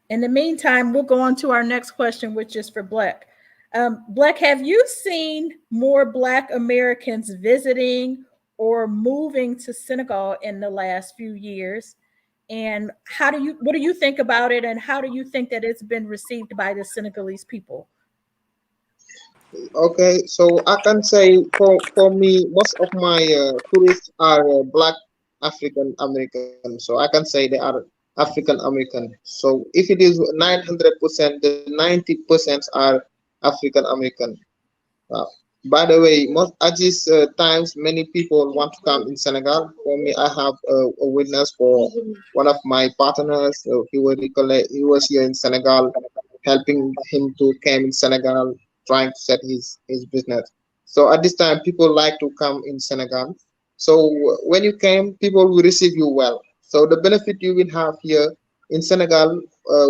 In the meantime, we'll go on to our next question, which is for Blek. Blek, have you seen more Black Americans visiting or moving to Senegal in the last few years? And what do you think about it? And how do you think that it's been received by the Senegalese people? Okay, so I can say for me, most of my tourists are Black African American. So I can say they are African American. So if it is 900%, the 90% are African American. Uh, by the way, most at these times, many people want to come in Senegal. For me, I have a witness for one of my partners. He was here in Senegal, helping him to come in Senegal, trying to set his business. So at this time, people like to come in Senegal. So when you came, people will receive you well. So the benefit you will have here in Senegal,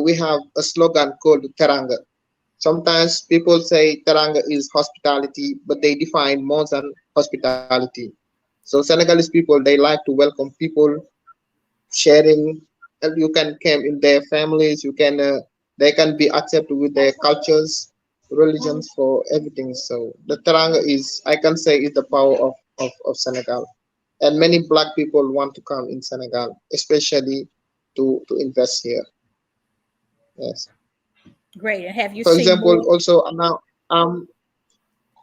we have a slogan called Teranga. Sometimes people say Teranga is hospitality, but they define more than hospitality. So Senegalese people, they like to welcome people, sharing, and you can come in their families. They can be accepted with their cultures, religions, for everything. So the Teranga is, I can say, is the power of Senegal, and many Black people want to come in Senegal, especially to invest here. Yes. Great. And have you For seen example, more? also now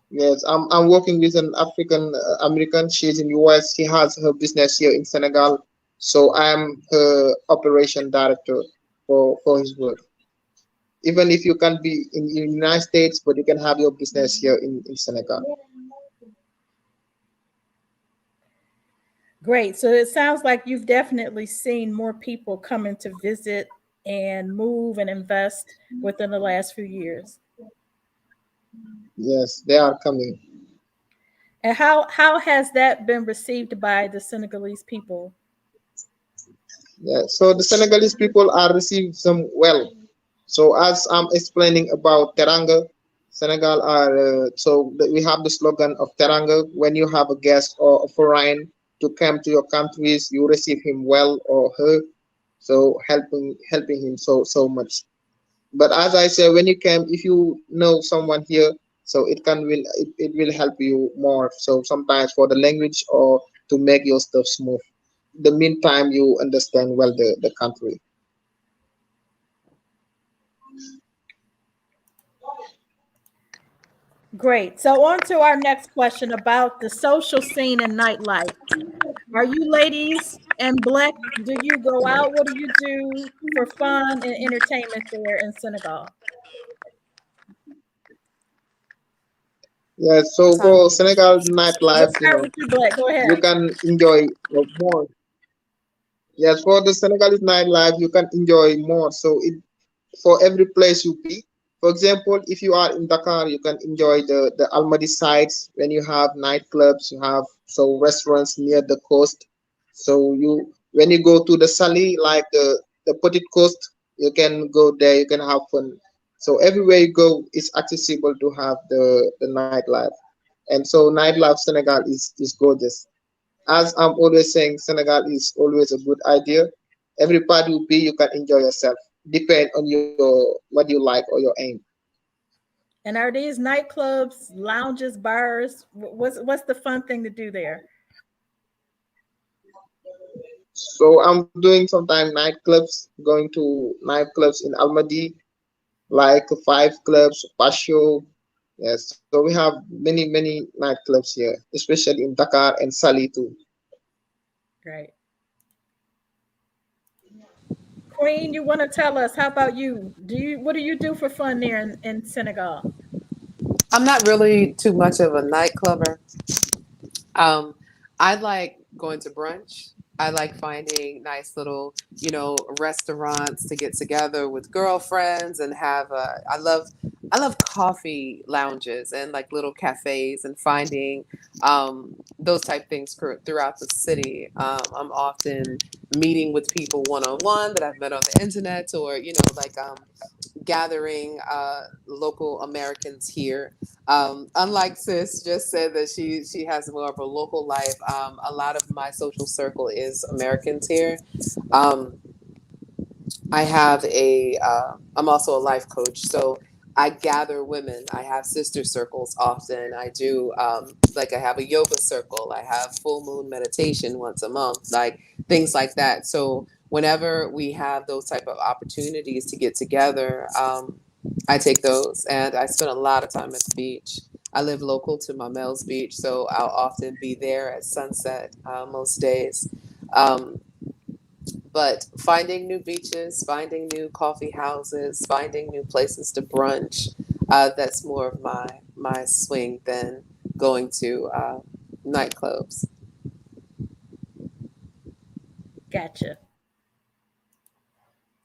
yes, I'm working with an African American. She's in US. She has her business here in Senegal. So I'm her operation director for his work. Even if you can be in the United States, but you can have your business here in Senegal. Great. So it sounds like you've definitely seen more people coming to visit and move and invest within the last few years. Yes, they are coming. And how has that been received by the Senegalese people? Yeah. So the Senegalese people are received some well. So as I'm explaining about Teranga, Senegal are we have the slogan of Teranga. When you have a guest or a foreign to come to your countries, you receive him well or her. So helping him so much. But as I say, when you come, if you know someone here, so it will help you more. So sometimes for the language or to make your stuff smooth. The meantime, you understand well the country. Great. So on to our next question about the social scene and nightlife. Are you ladies and Black? Do you go out? What do you do for fun and entertainment there in Senegal? Yeah, so for Senegal nightlife, Let's start with you, Black. Go you ahead. can enjoy more. Yes, for the Senegalese nightlife, you can enjoy more. So for every place you be. For example, if you are in Dakar, you can enjoy the Almadi sites when you have nightclubs, you have so restaurants near the coast. So when you go to the Sali, like the Petit Coast, you can go there, you can have fun. So everywhere you go, it's accessible to have the nightlife. And so nightlife Senegal is gorgeous. As I'm always saying, Senegal is always a good idea. Every part you be, you can enjoy yourself. Depend on your what you like or your aim. And are these nightclubs, lounges, bars? What's the fun thing to do there? So I'm doing sometimes nightclubs, going to nightclubs in Almaty, like five clubs, Pasho. Yes, so we have many nightclubs here, especially in Dakar and Sali too. Right. Queen, you want to tell us? How about you? What do you do for fun there in Senegal? I'm not really too much of a nightclubber. Um, I like going to brunch. I like finding nice little, restaurants to get together with girlfriends and have. I love coffee lounges and like little cafes and finding those type things throughout the city. I'm often meeting with people one on one that I've met on the internet, or gathering local Americans here. Unlike Sis, just said that she has more of a local life. A lot of my social circle is Americans here. Um, I have I'm also a life coach, so I gather women. I have sister circles often. I do, I have a yoga circle. I have full moon meditation once a month, like things like that. So whenever we have those type of opportunities to get together, I take those, and I spend a lot of time at the beach. I live local to Mel's Beach, so I'll often be there at sunset most days. Um, but finding new beaches, finding new coffee houses, finding new places to brunch, that's more of my swing than going to nightclubs. Gotcha.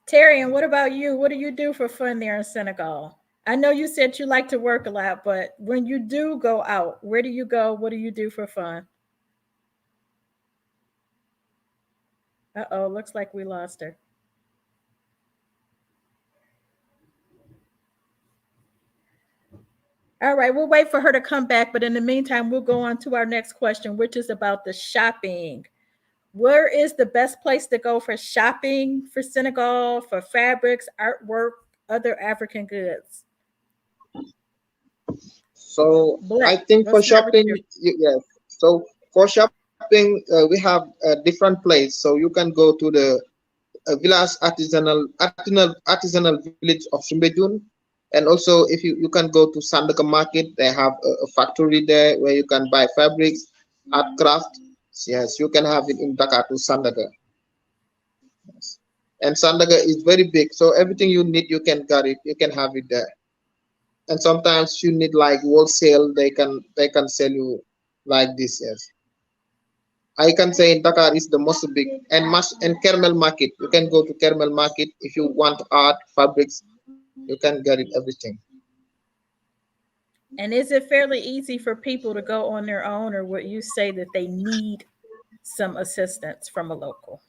Terry, and what about you? What do you do for fun there in Senegal? I know you said you like to work a lot, but when you do go out, where do you go? What do you do for fun? Uh oh, looks like we lost her. All right, we'll wait for her to come back, but in the meantime, we'll go on to our next question, which is about the shopping. Where is the best place to go for shopping for Senegal, for fabrics, artwork, other African goods? So I Blek, think we'll for start with shopping, you. yes. So for shopping, we have a different place. So you can go to the village artisanal village of Sumbejun, and also if you can go to Sandaga market, they have a factory there where you can buy fabrics, art craft. Yes, you can have it in Dakar to Sandaga. Yes. And Sandaga is very big, so everything you need you can get it. You can have it there. And sometimes you need like wholesale. They can sell you like this. Yes. I can say in Dakar is the most big and Kermel market. You can go to Kermel market if you want art, fabrics, you can get it everything. And is it fairly easy for people to go on their own, or would you say that they need some assistance from a local?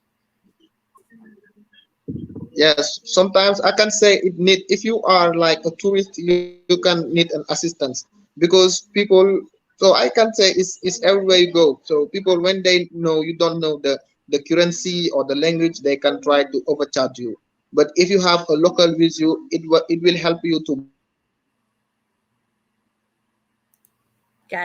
Yes, sometimes I can say it need if you are like a tourist, you can need an assistance because people. So I can say it's everywhere you go. So people when they know you don't know the currency or the language, they can try to overcharge you. But if you have a local with you, it will help you to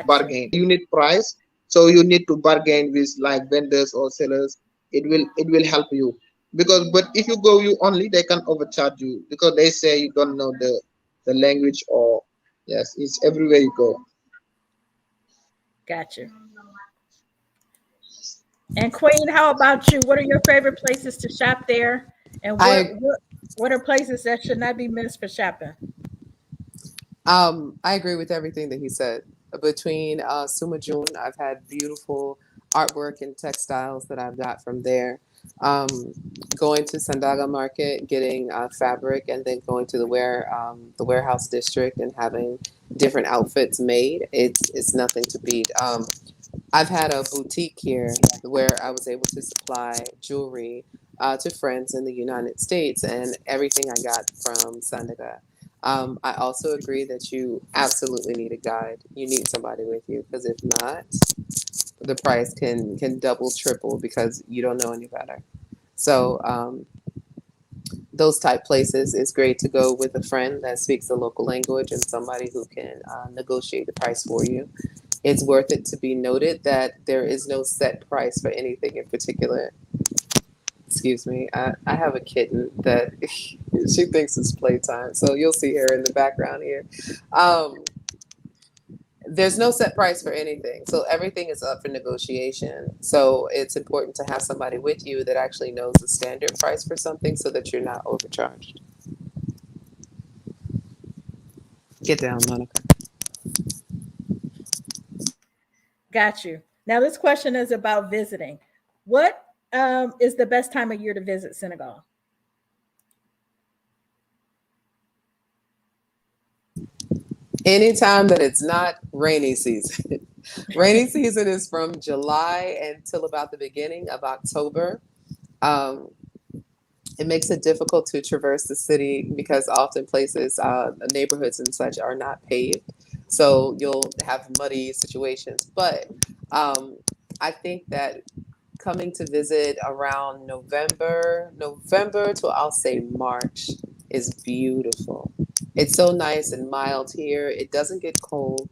bargain. Gotcha. You need price, so you need to bargain with like vendors or sellers. It will help you because but if you go you only, they can overcharge you because they say you don't know the language or yes, it's everywhere you go. Gotcha. And Queen, how about you? What are your favorite places to shop there? And I what are places that should not be missed for shopping? I agree with everything that he said. Between Sumajun, I've had beautiful artwork and textiles that I've got from there. Um, Going to Sandaga Market, getting fabric, and then going to the warehouse district and having different outfits made. It's nothing to beat. I've had a boutique here where I was able to supply jewelry to friends in the United States, and everything I got from Senegal. I also agree that you absolutely need a guide. You need somebody with you because if not, the price can double, triple because you don't know any better. So those type places, it's great to go with a friend that speaks the local language and somebody who can negotiate the price for you. It's worth it to be noted that there is no set price for anything in particular. Excuse me, I have a kitten that she thinks it's playtime, so you'll see her in the background here. Um, there's no set price for anything, so everything is up for negotiation. So it's important to have somebody with you that actually knows the standard price for something so that you're not overcharged. Get down, Monica. Got you. Now, this question is about visiting. What is the best time of year to visit Senegal? Anytime that it's not rainy season. Rainy season is from July until about the beginning of October. Um, it makes it difficult to traverse the city because often places, neighborhoods and such are not paved. So you'll have muddy situations. But I think that coming to visit around November to I'll say March is beautiful. It's so nice and mild here. It doesn't get cold.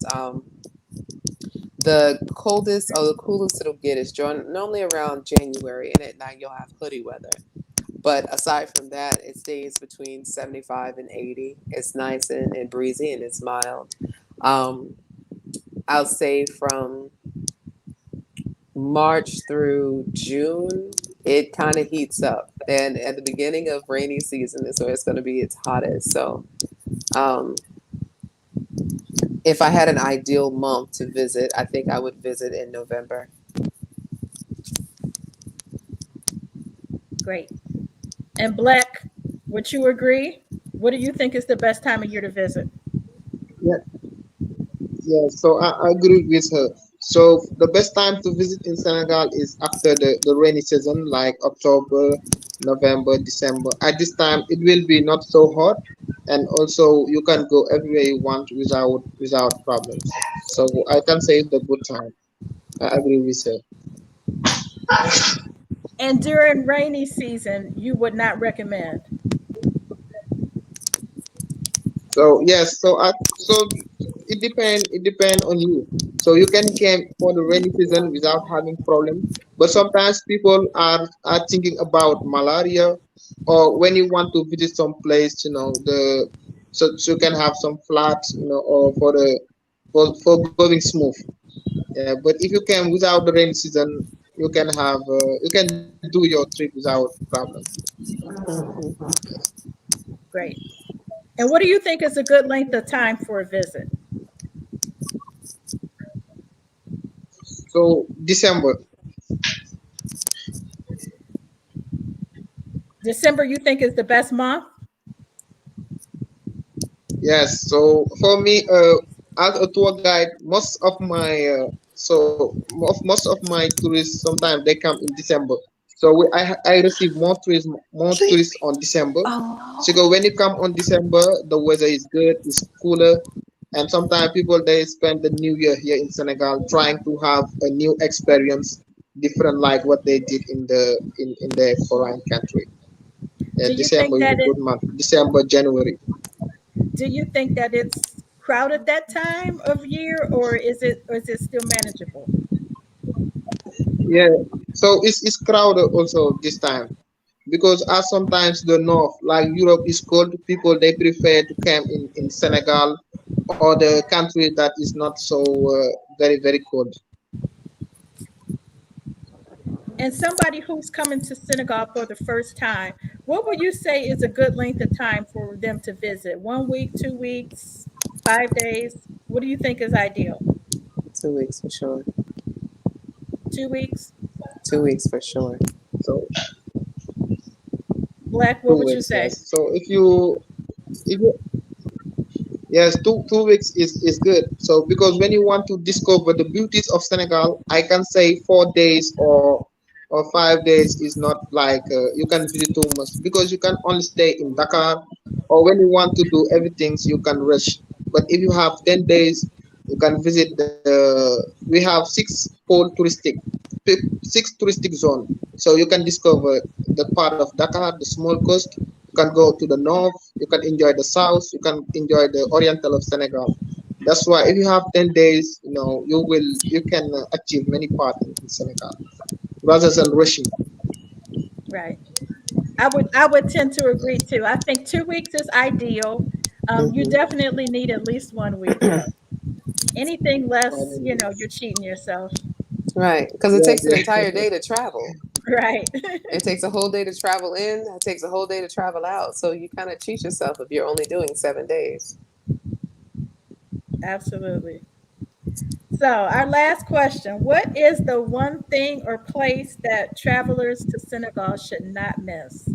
The coldest or the coolest it'll get is normally around January, and at night you'll have hoodie weather. But aside from that, it stays between 75 and 80. It's nice and breezy and it's mild. Um, I'll say from March through June, it kind of heats up. And at the beginning of rainy season is where it's going to be its hottest. So um, if I had an ideal month to visit, I think I would visit in November. Great. And Black, would you agree? What do you think is the best time of year to visit? Yeah, yeah. So I agree with her. So the best time to visit in Senegal is after the rainy season, like October, November, December. At this time, it will be not so hot, and also you can go everywhere you want without problems. So I can say it's the good time. I agree with her. And during rainy season, you would not recommend. So yes, so it depend on you. So you can camp for the rainy season without having problem. But sometimes people are thinking about malaria, or when you want to visit some place, so you can have some floods, or for going smooth. Yeah, but if you can without the rainy season, you can do your trip without problem. Mhm. Great. And what do you think is a good length of time for a visit? So December. December, you think is the best month? Yes, so for me, as a tour guide, most of my tourists sometimes they come in December. So I receive more tourists on December. So when you come on December, the weather is good, it's cooler, and sometimes people they spend the New Year here in Senegal trying to have a new experience, different like what they did in their foreign country. Yeah, Do you December think is a that it good month. December, January. do you think that it's crowded that time of year, or is it still manageable? Yeah, so it's crowded also this time because as sometimes the north, like Europe, is cold. People they prefer to camp in Senegal or the country that is not so very cold. And somebody who's coming to Senegal for the first time, what would you say is a good length of time for them to visit? 1 week, 2 weeks, 5 days? What do you think is ideal? 2 weeks for sure. 2 weeks? 2 weeks for sure. So Black, what two would you weeks, say? yes. So if you Yes, 2 weeks is good. So because when you want to discover the beauties of Senegal, I can say 4 days or 5 days is not like you can visit too much because you can only stay in Dakar, or when you want to do everything you can rush. But if you have 10 days, you can visit we have six touristic zone. So you can discover the part of Dakar, the small coast. You can go to the north, you can enjoy the south, you can enjoy the oriental of Senegal. That's why if you have 10 days, you can achieve many parts in Senegal rather than rushing. Right. I would tend to agree too. I think 2 weeks is ideal. You Hmm. definitely need at least 1 week though. Anything less, you're 5 minutes. cheating yourself. Right, because it Yes, takes an yes. entire day to travel. Right. It takes a whole day to travel in. It takes a whole day to travel out. So you kind of cheat yourself if you're only doing 7 days. Absolutely. So, our last question: what is the one thing or place that travelers to Senegal should not miss?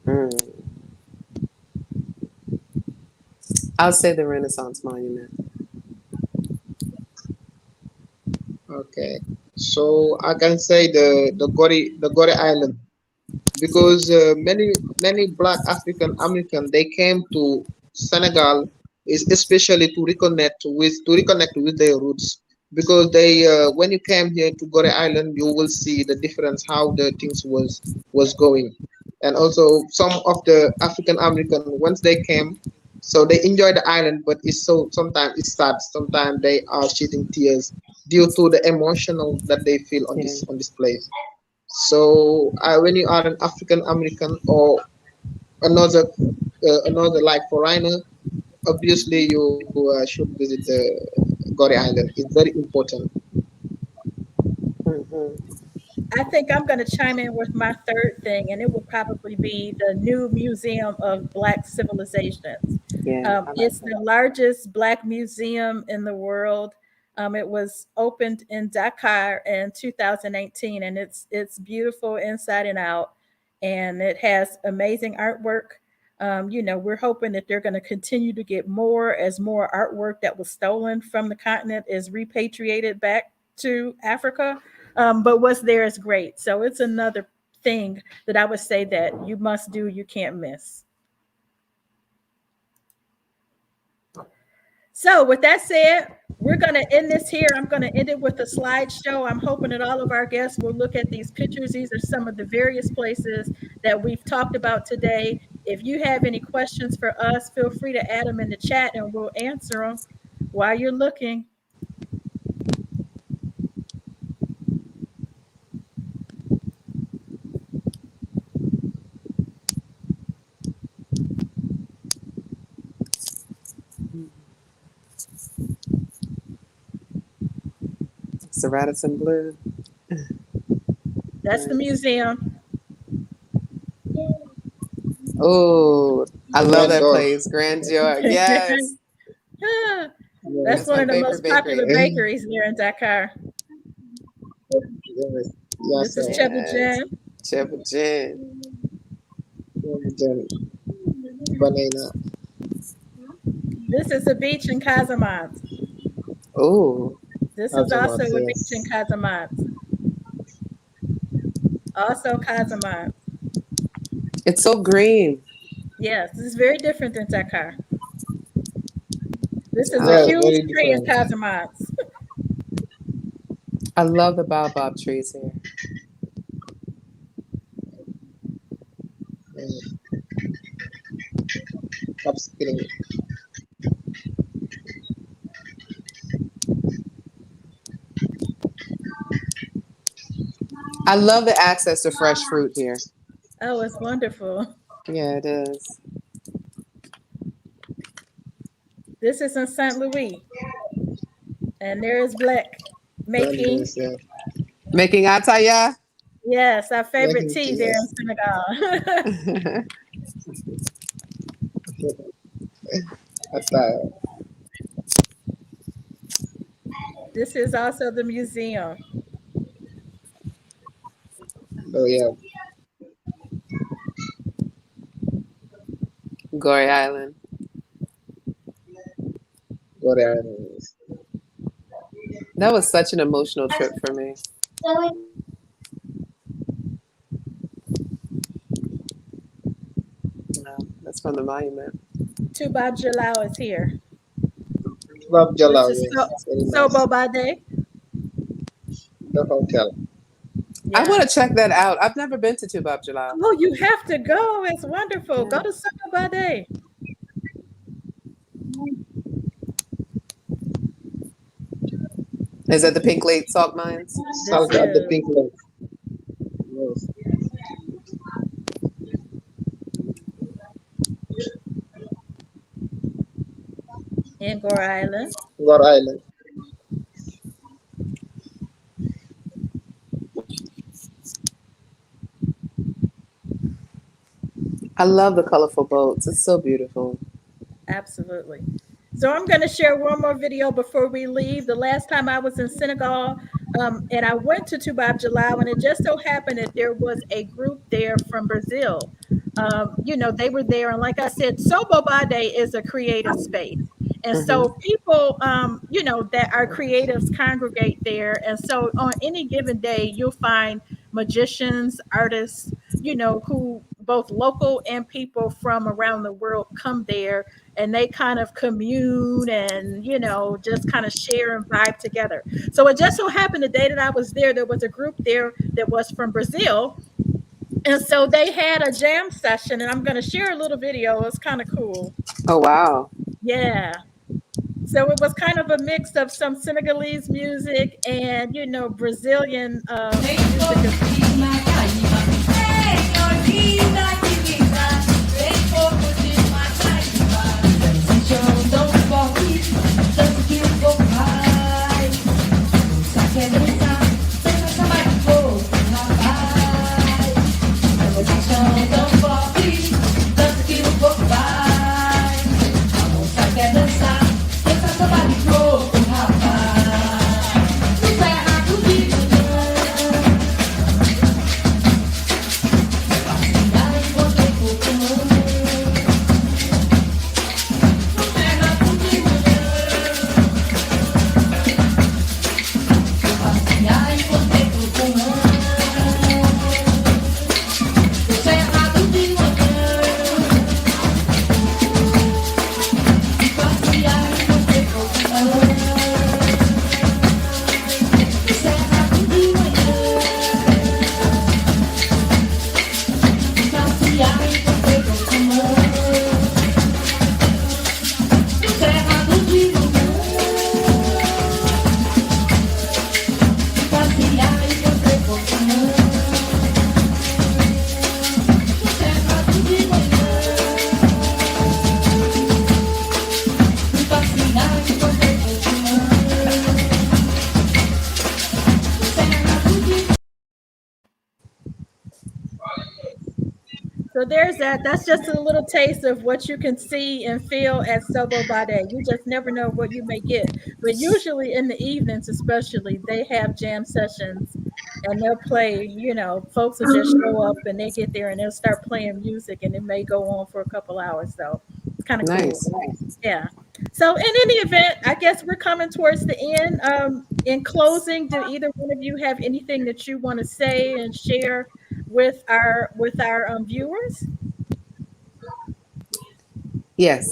Mm. I'll say the Renaissance Monument. Okay. So I can say the Gori Island, because many Black African American they came to Senegal is especially to reconnect with their roots, because they when you came here to Gore Island you will see the difference how the things was going. And also some of the African American once they came, so they enjoy the island, but it's so sometimes it's sad, sometimes they are shedding tears due to the emotional that they feel on Yeah. this place. So when you are an African American or another like foreigner, obviously you should visit the Goree Island. It's very important. Hmm. I think I'm going to chime in with my third thing, and it would probably be the new Museum of Black Civilizations. Yeah, I like It's that. the largest Black museum in the world. It was opened in Dakar in 2018, and it's beautiful inside and out, and it has amazing artwork. We're hoping that they're going to continue to get more as more artwork that was stolen from the continent is repatriated back to Africa. But what's there is great. So it's another thing that I would say that you must do, you can't miss. So with that said, we're going to end this here. I'm going to end it with a slideshow. I'm hoping that all of our guests will look at these pictures. These are some of the various places that we've talked about today. If you have any questions for us, feel free to add them in the chat and we'll answer them while you're looking. It's the Radisson Blue. That's the Nice. museum. Oh, I love that Grandeur. place, Grandeur. Yes, Ah, that's Yes. that's one my of the favorite most popular bakery. bakeries there in Dakar. Yes. Yes, This is sir. Yes, Cheboujen. Triple J. Then banana. This is a beach in Casamance. Oh, This is also Azamat, a beach in yes. Casamance. Also Casamance. it's so green. Yes, this is very different than Dakar. This is a I Yes, huge very tree in different. Casamance. I love the baobab trees here. Mm, upskilling. I love the access to fresh fruit here. Oh, it's wonderful. Yeah, it is. This is in St. Louis. And there is Blek Very making, nice, yeah. Making ataya. yes, our favorite Making tea tea, there in yes. Senegal. Attire. This is also the museum. Oh yeah. Gory Island. What else? That was such an emotional trip for me. No, that's from the monument. Tuba Jalao is here. Club This Jalal, is yes, very nice. Sobo Bade. The hotel. I Yeah. want to check that out. I've never been to Tubab Jalal. Oh, you have to go. It's wonderful. Yeah. Go to Sobo Bade. Is that the Pink Lake salt mines? This Salt at the is Pink Lake. Yes. Angkor Island. God Island. I love the colorful boats. It's so beautiful. Absolutely. So I'm going to share one more video before we leave. The last time I was in Senegal, and I went to Tubab Jalal, and it just so happened that there was a group there from Brazil. They were there, and like I said, Sobo Bade is a creative space. And Hmm. so people, that are creatives congregate there. And so on any given day, you'll find magicians, artists, who both local and people from around the world come there, and they kind of commune and just kind of share and vibe together. So it just so happened the day that I was there was a group there that was from Brazil, and so they had a jam session, and I'm going to share a little video. It's kind of cool. Oh, wow. Yeah. So it was kind of a mix of some Senegalese music and Brazilian music as well. So there's that. That's just a little taste of what you can see and feel at Sobo Bade. You just never know what you may get. But usually in the evenings, especially, they have jam sessions and they'll play, folks will just show up and they get there and they'll start playing music, and it may go on for a couple hours. So it's kind of cool. Nice. Yeah. So in any event, I guess we're coming towards the end. In closing, do either one of you have anything that you want to say and share with our viewers? Yes.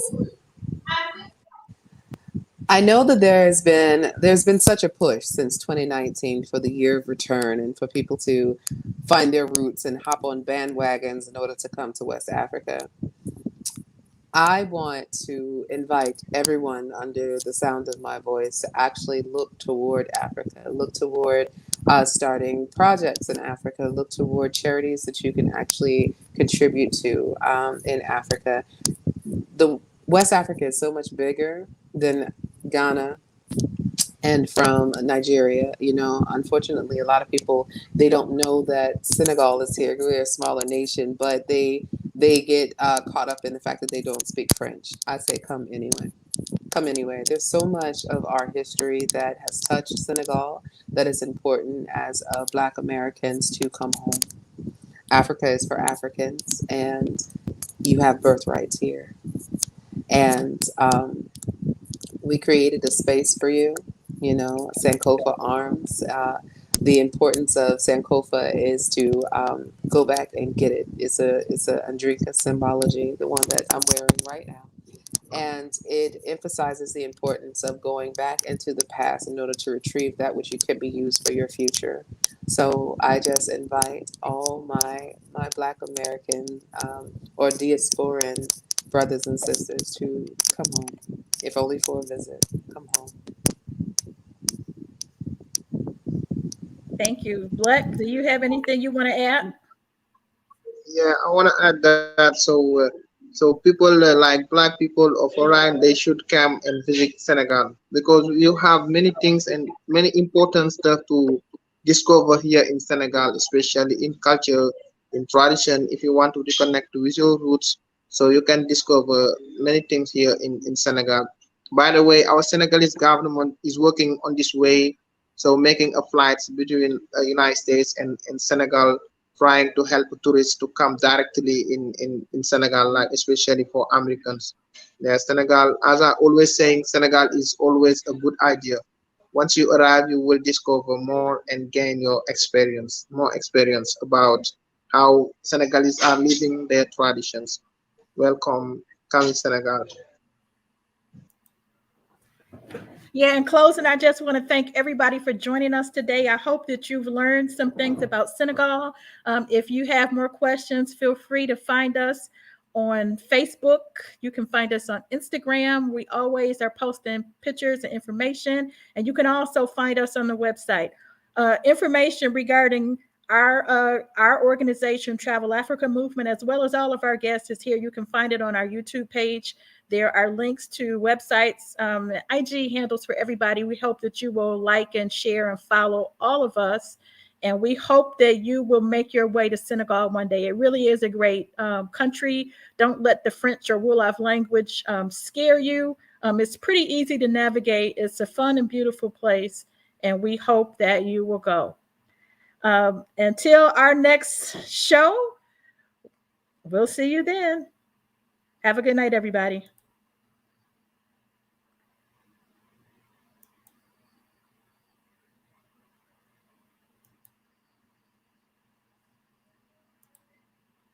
I know that there's been such a push since 2019 for the year of return and for people to find their roots and hop on bandwagons in order to come to West Africa. I want to invite everyone under the sound of my voice to actually look toward Africa, look toward starting projects in Africa, look toward charities that you can actually contribute to in Africa. The West Africa is so much bigger than Ghana and from Nigeria. Unfortunately, a lot of people, they don't know that Senegal is here. We're a smaller nation, but they get caught up in the fact that they don't speak French. I say come anyway. Come anyway. There's so much of our history that has touched Senegal that is important as Black Americans to come home. Africa is for Africans, and you have birthrights here. And We created a space for you, Sankofa Arms. The importance of Sankofa is to go back and get it. It's a Andrika symbology, the one that I'm wearing right now. And it emphasizes the importance of going back into the past in order to retrieve that which you can be used for your future. So I just invite all my Black American or diasporan brothers and sisters to come home, if only for a visit. Come home. Thank you. Blek, do you have anything you want to add? Yeah, I want to add that. So people like black people of Orion, they should come and visit Senegal because you have many things and many important stuff to discover here in Senegal, especially in culture, in tradition. If you want to reconnect with your roots, so you can discover many things here in Senegal. By the way, our Senegalese government is working on this way, so making a flights between United States and Senegal, trying to help tourists to come directly in Senegal, like especially for Americans. Yeah, Senegal, as I always saying, Senegal is always a good idea. Once you arrive, you will discover more and gain your experience, more experience about how Senegalese are living their traditions. Welcome, come in Senegal. Yeah, in closing, I just want to thank everybody for joining us today. I hope that you've learned some things about Senegal. If you have more questions, feel free to find us on Facebook. You can find us on Instagram. We always are posting pictures and information. And you can also find us on the website. Information regarding our organization, Travel Africa Movement, as well as all of our guests, is here. You can find it on our YouTube page. There are links to websites, IG handles for everybody. We hope that you will like and share and follow all of us. And we hope that you will make your way to Senegal one day. It really is a great country. Don't let the French or Wolof language scare you. It's pretty easy to navigate. It's a fun and beautiful place. And we hope that you will go. Until our next show, we'll see you then. Have a good night, everybody.